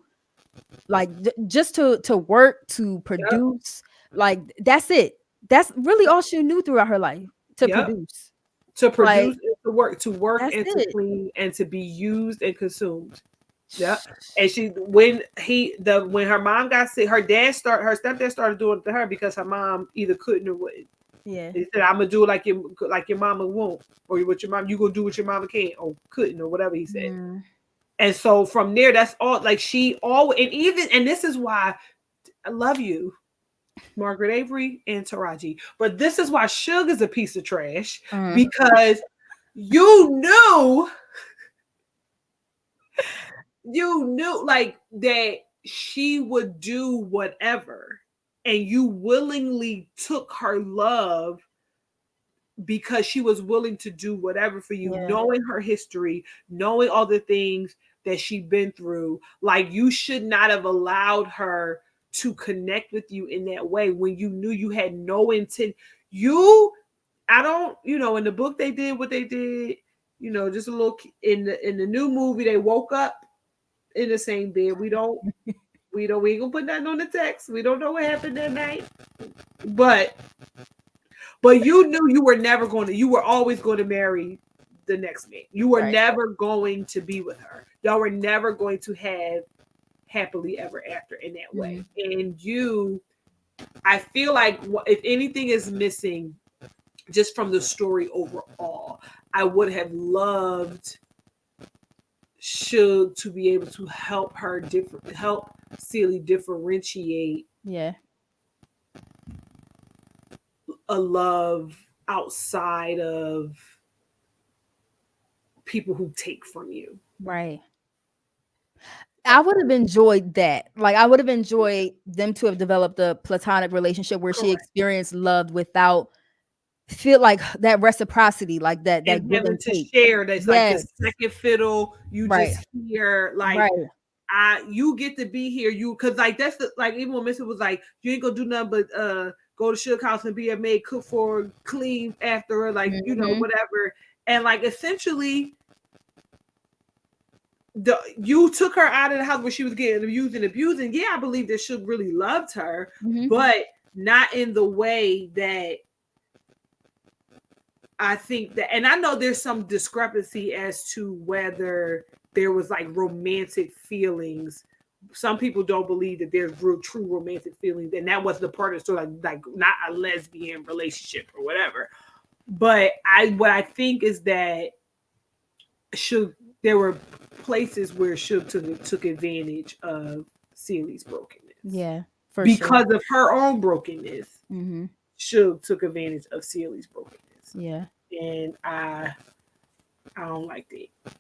like just to work, to Yep. produce. Like that's it. That's really all she knew throughout her life, to Yep. produce. To Like produce and to work that's and to it. clean and to be used and consumed. Yep. And she when her mom got sick, her stepdad started doing it to her because her mom either couldn't or wouldn't. Yeah. He said, "I'm gonna do it like your mama won't, or what your mom you gonna do what your mama can't or couldn't or whatever he said." Mm. And so from there, that's all. Like she always and this is why I love you, Margaret Avery and Taraji. But this is why Suge is a piece of trash Mm. because you knew you knew like that she would do whatever, and you willingly took her love because she was willing to do whatever for you, Yeah. knowing her history, knowing all the things that she'd been through. Like you should not have allowed her to connect with you in that way when you knew you had no intent. You, I don't, in the book they did what they did. Just a little in the new movie they woke up in the same bed. We ain't gonna put nothing on the text. We don't know what happened that night, but you knew you were always going to marry the next man. You were Right. never going to be with her. Y'all were never going to have happily ever after in that way. Mm. And I feel like if anything is missing just from the story overall, I would have loved Suge to be able to help Celie differentiate Yeah. a love outside of people who take from you. Right. I would have enjoyed that. Like I would have enjoyed them to have developed a platonic relationship where she Correct. experienced love without feel like that reciprocity, like that And give having and to take. share that's like Yes. this second fiddle, you Right. just hear like Right. you get to be here, because like that's like even when Missy was like, you ain't gonna do nothing but go to Suge house and be a maid, cook for her, clean after her, like Mhm. whatever. And like essentially you took her out of the house where she was getting abused and abusing. Yeah, I believe that Suge really loved her, Mhm. but not in the way that I think that, and I know there's some discrepancy as to whether there was like romantic feelings. Some people don't believe that there's real, true romantic feelings, and that was the part of the story, like not a lesbian relationship or whatever. But what I think is that should there were places where Suge took advantage of Celie's brokenness Yeah, for sure. because of her own brokenness. Mhm. Suge took advantage of Celie's brokenness, Yeah. and I don't like that.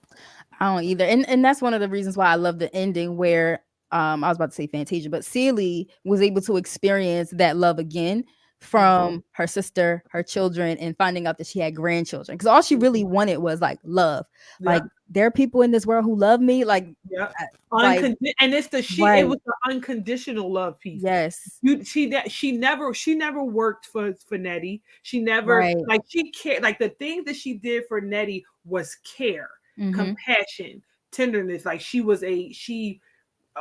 I don't either. And that's one of the reasons why I love the ending where I was about to say Fantasia, but Celie was able to experience that love again Mhm. from her sister, her children, and finding out that she had grandchildren. Because all she really Mhm. wanted was like love. Like Yep. there are people in this world who love me. Like, Yep. I- like And it right. was the unconditional love piece. Yes. She never worked for Nettie. She never Right. like she cared, like the things that she did for Nettie was care, Mm-hmm. compassion, tenderness. Like she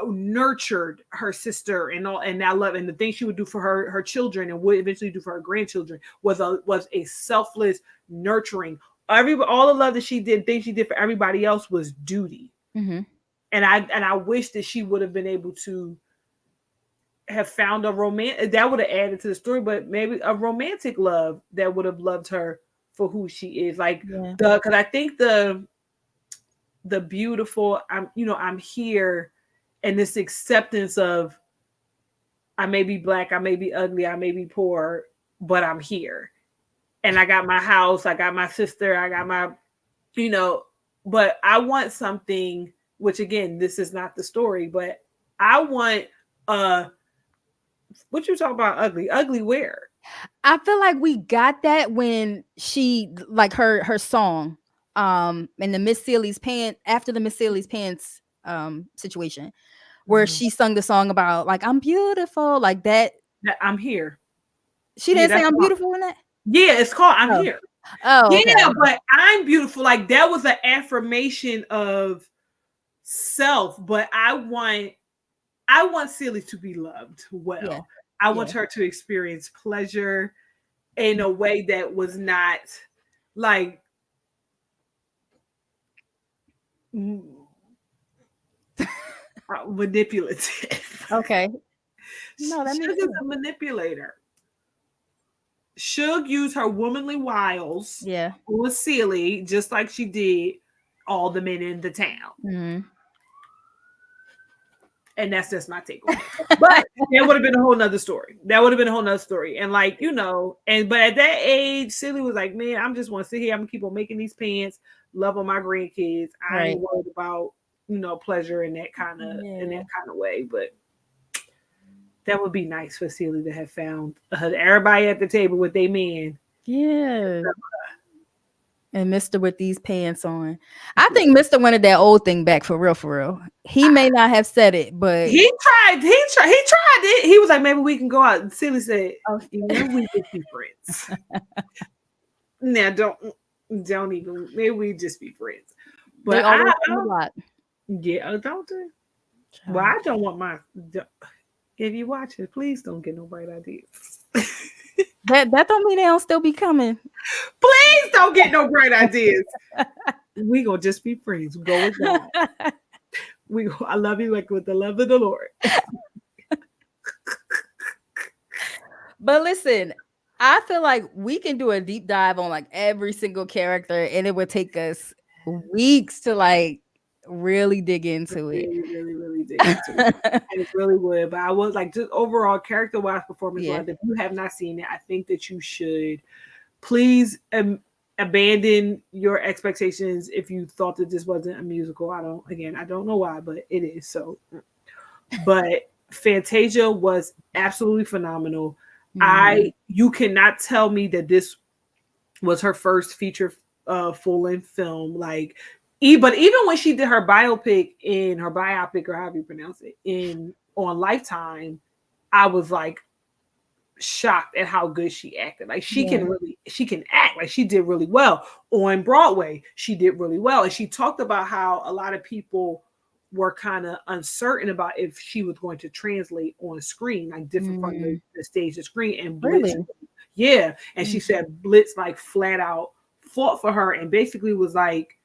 nurtured her sister and all, and that love, and the things she would do for her children and would eventually do for her grandchildren was a selfless nurturing. All the love that she did, things she did for everybody else was duty. Mm-hmm. And I wish that she would have been able to have found a romance that would have added to the story, but maybe a romantic love that would have loved her for who she is. Like Yeah. because I think the beautiful, I'm here, and this acceptance of I may be black, I may be ugly, I may be poor, but I'm here. And I got my house, I got my sister, I got my, you know, but I want something, which again, this is not the story, but I want uh what you talking about ugly? Ugly where? I feel like we got that when she like her song in the Miss Celie's pants after the Miss Celie's pants situation where she sung the song about like I'm beautiful, like that. I'm here. She Yeah, didn't say that's I'm wrong. beautiful in that. Yeah, it's called I'm Oh, Here. oh, okay, Yeah, okay. but I'm beautiful. Like that was an affirmation of self, but I want Celie to be loved Yeah, well. I yeah. want her to experience pleasure in a way that was not like manipulative. Okay. No, that makes Suge is sense. a manipulator. Suge used her womanly wiles Yeah. on Celie just like she did all the men in the town. Mhm. And that's just my take on it. But that would have been a whole nother story. That would have been a whole nother story. And like, and but at that age, Celie was like, man, I'm just want to sit here. I'm gonna keep on making these pants, love on my grandkids. I Right. ain't worried about, pleasure in Yeah. that kind of way. But that would be nice for Celie to have found everybody at the table with their man. Yeah. And Mister with these pants on. I think Mister wanted that old thing back for real, for real. He may not have said it, but He tried it. He was like, maybe we can go out. And Celie said, oh, yeah, we just be friends. Now don't even, maybe we just be friends. they But always on the block. yeah, don't do. Well, Child. I don't want my. If you watch it, please don't get no bright ideas. That don't mean they don't still be coming. Please don't get no bright ideas. We gonna just be friends. Go with God. I love you like with the love of the Lord. But listen, I feel like we can do a deep dive on like every single character, and it would take us weeks to like really dig into it. Really, really, really dig into it. And it really would. But I was like, just overall, character wise, performance Yeah. wise, if you have not seen it, I think that you should. Please abandon your expectations if you thought that this wasn't a musical. I don't know why, but it is. So, but Fantasia was absolutely phenomenal. Mhm. You cannot tell me that this was her first feature full length film. Like, but even when she did her biopic or however you pronounce it in on Lifetime, I was like shocked at how good she acted. Like Yeah. she can act. Like she did really well on Broadway. She did really well, and she talked about how a lot of people were kind of uncertain about if she was going to translate on screen, like different from Mm. the stage to screen. And Blitz, Really? yeah, and she Mm. said Blitz like flat out fought for her and basically was like,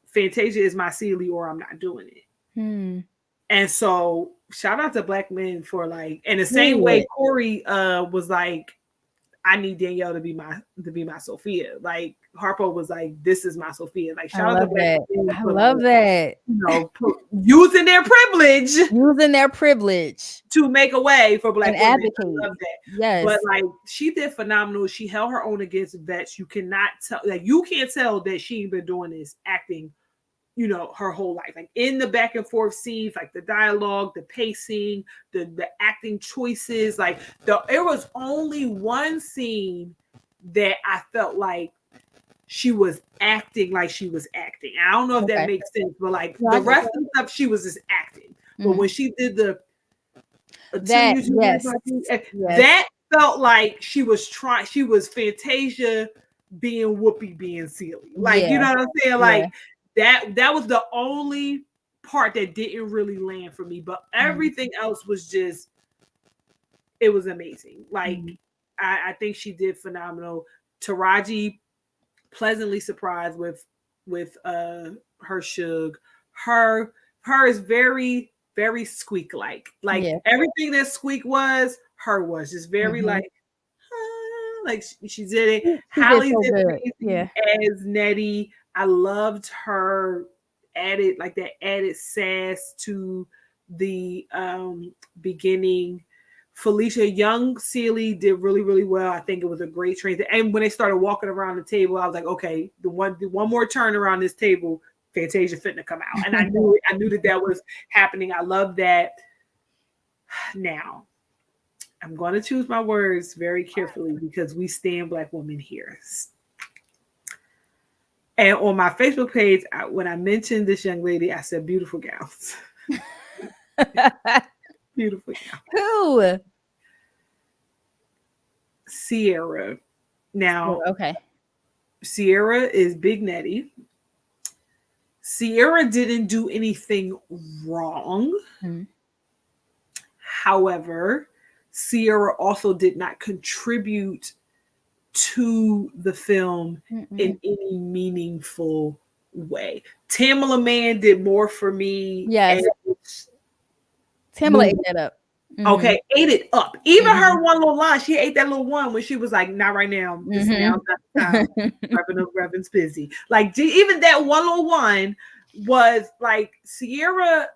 Fantasia is my Celie or I'm not doing it. Hmm. And so shout out to black men for like, in the same way Period. Corey was like, I need Danielle to be my Sophia. Like Harpo was like, this is my Sophia. Like I shout out to love black that. men I for like, love that. using their privilege Using their privilege to make a way for and black women. I advocate. love that. But Yes. like she did phenomenal. She held her own against vets. You cannot tell, like you can't tell that she ain't been doing this acting, her whole life. Like in the back and forth scenes, like the dialogue, the pacing, the acting choices. Like there was only one scene that I felt like she was acting like she was acting. I don't know if that Okay. makes sense, but like No, the I get rest that. of the stuff, she was just acting. But Mhm. when she did the until That, you do yes. Yes. that felt like she was Fantasia being Whoopi being Celie. Like, you Yeah. know what I'm saying? Yeah. Like that was the only part that didn't really land for me. But Mhm. everything else was just, it was amazing. Like Mhm. I think she did phenomenal. Taraji pleasantly surprised with her Suge. Her her is very, very Squeak like. Like Yeah. everything that Squeak was, her was just very Mhm. like, like she did it. She did Halle so did good. amazing Yeah. as Nettie. I loved her added sass to the beginning. Felicia Young Celie did really, really well. I think it was a great transition. And when they started walking around the table, I was like, okay, the one more turn around this table, Fantasia fitting to come out. And I knew that was happening. I love that. Now, I'm going to choose my words very carefully because we stand black women here. And on my Facebook page, when I mentioned this young lady, I said beautiful gowns. Beautiful gowns. Who? Sierra. Now, Okay. Sierra is Big Nettie. Sierra didn't do anything wrong. Mm. However, Sierra also did not contribute to the film in Mm-mm. any meaningful way. Tamala Man did more for me Yes, as Tamala ate movie. that up. Mm-hmm. Okay, ate it up. Even Mm-hmm. her one little line, she ate that little one when she was like, "Not right now. This now's not the time. Reverend's busy." Like even that one little one was like Sierra.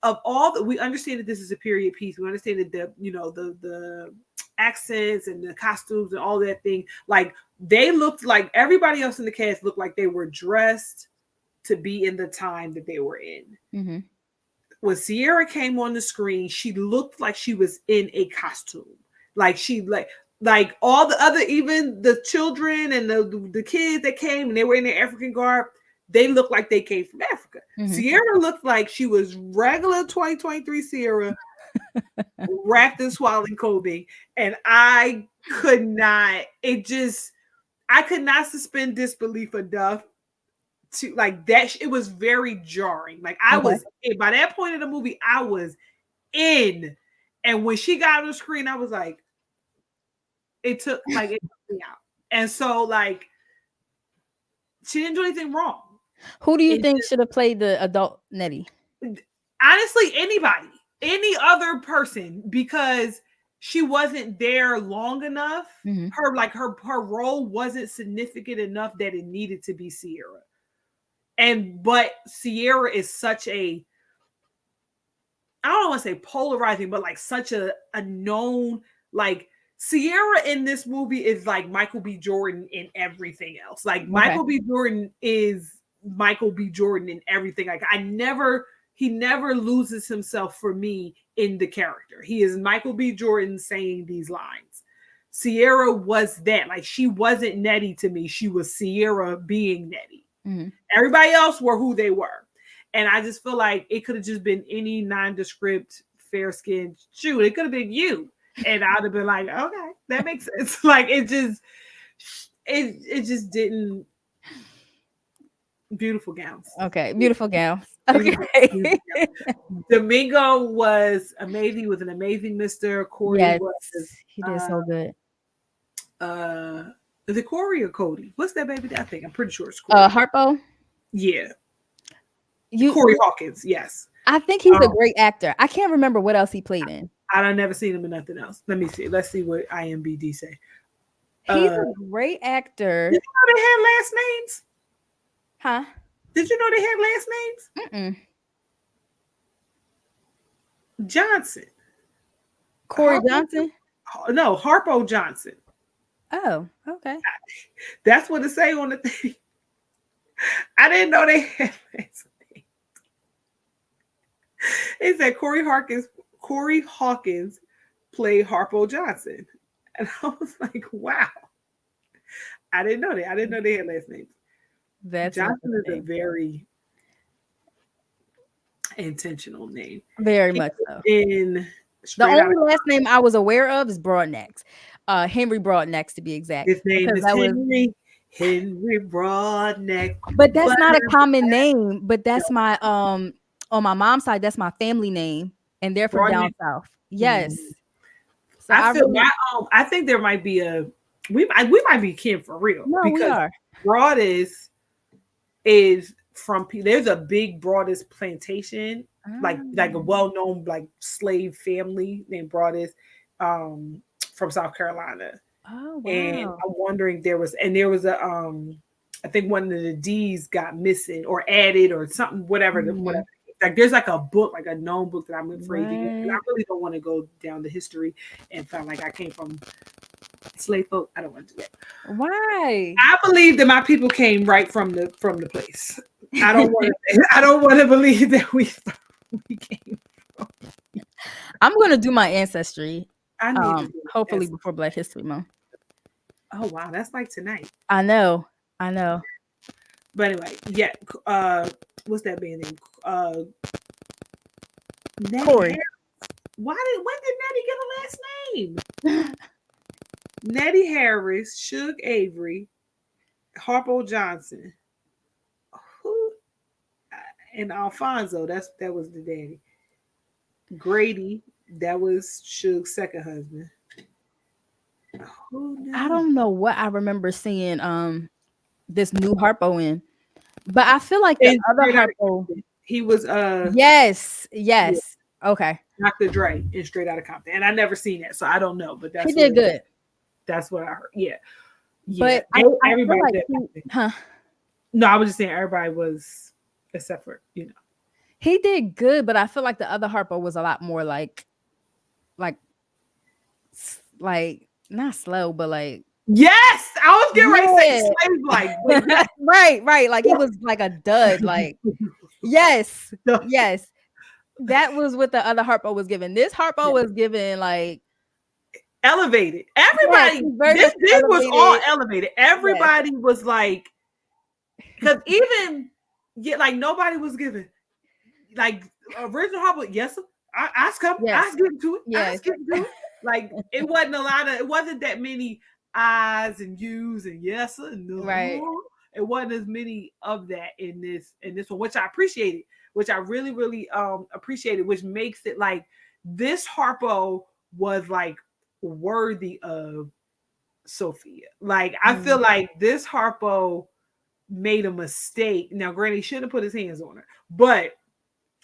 Of all that, we understand that this is a period piece. We understand that the accents and the costumes and all that thing. Like they looked like everybody else in the cast looked like they were dressed to be in the time that they were in. Mm-hmm. When Sierra came on the screen, she looked like she was in a costume. Like she like all the other, even the children and the kids that came and they were in their African garb, they looked like they came from Africa. Mm-hmm. Sierra looked like she was regular 2023 Sierra wrapped in swaddling clothing. And I could not, I could not suspend disbelief enough to like that. It was very jarring. Like I Okay. was by that point in the movie, I was in. And when she got on the screen, I was like, it took me out. And so like she didn't do anything wrong. Who do you It think should have played the adult Nettie? honestly, anybody, any other person, because she wasn't there long enough. Mm-hmm. Her role wasn't significant enough that it needed to be Sierra. But Sierra is such a, I don't want to say polarizing, but like such a known, like Sierra in this movie is like Michael B. Jordan in everything else. Like Okay. Michael B. Jordan is Michael B. Jordan in everything. Like he never loses himself for me in the character. He is Michael B. Jordan saying these lines. Sierra was that. Like she wasn't Nettie to me. She was Sierra being Nettie. Mm-hmm. Everybody else were who they were. And I just feel like it could have just been any nondescript, fair-skinned shoot. It could have been you. And I'd have been like, okay, that makes sense. Like it just didn't. Beautiful gowns. Okay, beautiful gowns. Beautiful, Okay. beautiful gowns. Domingo was amazing. He was an amazing Mr. Corey Yes, was he did so good. is it Corey or Cody? What's that baby? I think I'm pretty sure it's Corey. Harpo. Yeah. Corey Hawkins, yes. I think he's a great actor. I can't remember what else he played in. I've never seen him in nothing else. Let me see. Let's see what IMDb say. He's a great actor. Did you know they had last names? Huh? Did you know they had last names? Johnson. Corey Johnson? No, Harpo Johnson. Oh, okay. That's what it say on the thing. I didn't know they had last names. It said Corey Hawkins played Harpo Johnson. And I was like, wow. I didn't know that. I didn't know they had last names. Johnson is a very intentional name. Very much so. The only last name I was aware of is Broadnax. Henry Broadnax to be exact. His name is Henry Broadnax. But that's not a common name. But that's my on my mom's side, that's my family name. And they're from down south. Yes. Mm-hmm. So I think there might be we might be kin for real. No, because we are. Broaddus is from, there's a big Broaddus plantation, like a well-known like slave family named Broaddus from South Carolina. Oh, wow. And I'm wondering there was a I think one of the D's got missing or added or something, whatever. Like there's like a book, like a known book that I'm afraid to get. And I really don't want to go down the history and find like I came from slave folk. I don't want to do that. Why? I believe that my people came right from the place. I don't want to believe that we came from. I'm gonna do my ancestry. I need hopefully before Black History Month. Oh wow, that's like tonight. I know. But anyway, yeah. What's that band name? Nettie Corey. Harris. When did Nettie get a last name? Nettie Harris, Suge Avery, Harpo Johnson, who, and Alfonso. That was the daddy. Grady, that was Suge's second husband. Who I knew? don't know what I remember seeing this new Harpo in, but I feel like the And other Straight Outta Harpo. Compton. He was Yes, yeah, yes. Okay. Dr. Dre in Straight Outta Compton. And I never seen that, so I don't know, but He did good. that's what I heard. Yeah. Yeah. But I feel Everybody like did. huh? No, I was just saying everybody was except for, He did good, but I feel like the other Harpo was a lot more like like not slow, but like Yes, I was getting ready to say yeah. slave like, but yes. Right. Like he was like a dud. Like yes, No, yes. That was what the other Harpo was given. This Harpo yeah. was given like Elevated. yes, Everybody, he's very much this was all elevated. elevated. Yes. Everybody was like, because even yeah, like nobody was given like original Harper. Yes, Yes. I get to it. I Yes. get to it. Like it wasn't a lot of. It wasn't that many I's and U's and yes and Right. no. It wasn't as many of that in this one, which I appreciated, which I really really appreciated, which makes it like this Harpo was like worthy of Sophia. Like I feel Mm. like this Harpo made a mistake. Now, granted, he shouldn't have put his hands on her, but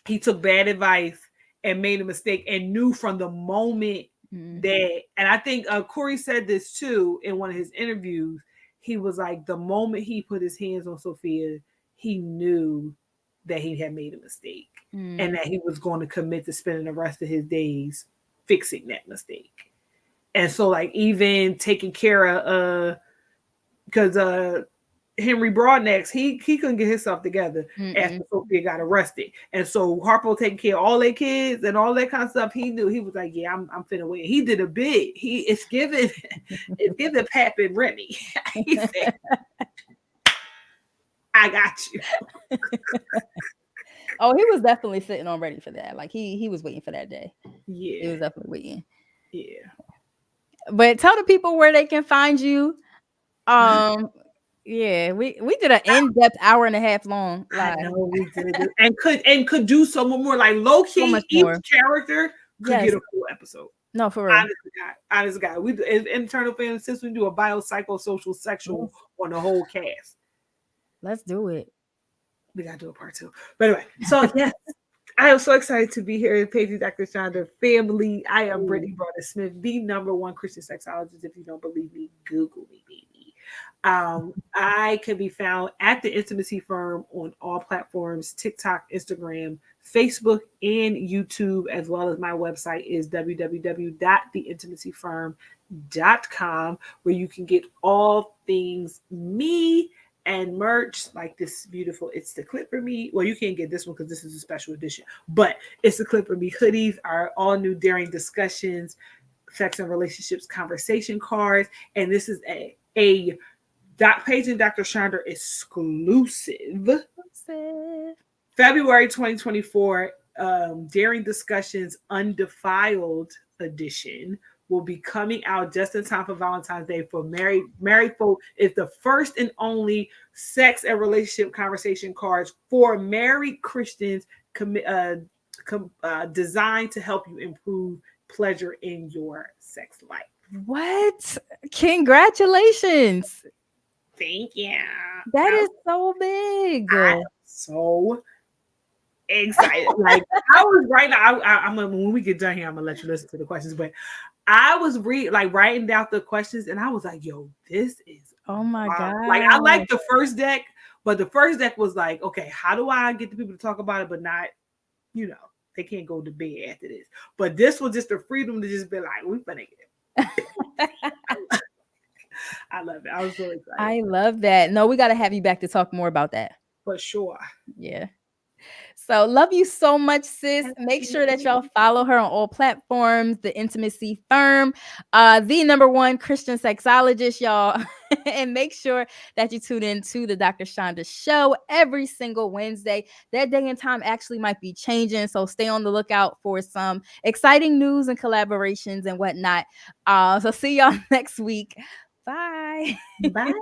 he took bad advice and made a mistake and knew from the moment Mm. that, and I think Corey said this too in one of his interviews. He was like, the moment he put his hands on Sophia, he knew that he had made a mistake and Mm. that he was going to commit to spending the rest of his days fixing that mistake. And so, like, even taking care of, because Henry Broadnax, he couldn't get himself together Mm-mm. after Sophia got arrested. And so Harpo taking care of all their kids and all that kind of stuff. He knew he was like, yeah, I'm finna win. He did a bid. It's given it's given Pap and Remy. He said, I got you. Oh, he was definitely sitting on ready for that. Like he was waiting for that day. He Yeah. was definitely waiting. Yeah. But tell the people where they can find you. Um, yeah, we did an in-depth hour and a half long I live. know we did it. And could do so more like low So key, much each more. character could Yes. get a full episode. No, for real. Honest guy. We do as internal fan since we do a biopsychosocial sexual Yes. on the whole cast. Let's do it. We gotta do a part two. But anyway, so yes, I am so excited to be here in Paige Dr. Shonda family. I am Ooh. Brittany Broaddus Smith, the number one Christian sexologist. If you don't believe me, Google me, baby. I can be found at the Intimacy Firm on all platforms: TikTok, Instagram, Facebook, and YouTube, as well as my website is www.theintimacyfirm.com, where you can get all things me and merch like this beautiful It's the Clip for Me. Well, you can't get this one because this is a special edition, but It's the Clip for Me hoodies are all new Daring Discussions, sex and relationships conversation cards, and this is a Doc Page and Dr. Shonda exclusive February 2024 Daring Discussions Undefiled edition will be coming out just in time for Valentine's Day for married folk. It's the first and only sex and relationship conversation cards for married Christians designed to help you improve pleasure in your sex life. What? Congratulations. Thank you. That is so big. I'm so excited. Like I was right now. I'm gonna, when we get done here, I'm gonna let you listen to the questions. But I was writing down the questions, and I was like, "Yo, this is Oh my wow." god. Like I like the first deck, but the first deck was like, "Okay, how do I get the people to talk about it, but not, they can't go to bed after this." But this was just the freedom to just be like, "We finna get it." I love it. I was so excited I love that. No, we got to have you back to talk more about that. for sure. Yeah. So love you so much, sis. I love Make sure that y'all you. follow her on all platforms. The Intimacy Firm, the number one Christian sexologist, y'all. And make sure that you tune in to the Dr. Shonda show every single Wednesday. That day and time actually might be changing, so stay on the lookout for some exciting news and collaborations and whatnot. So see y'all next week. Bye. Bye.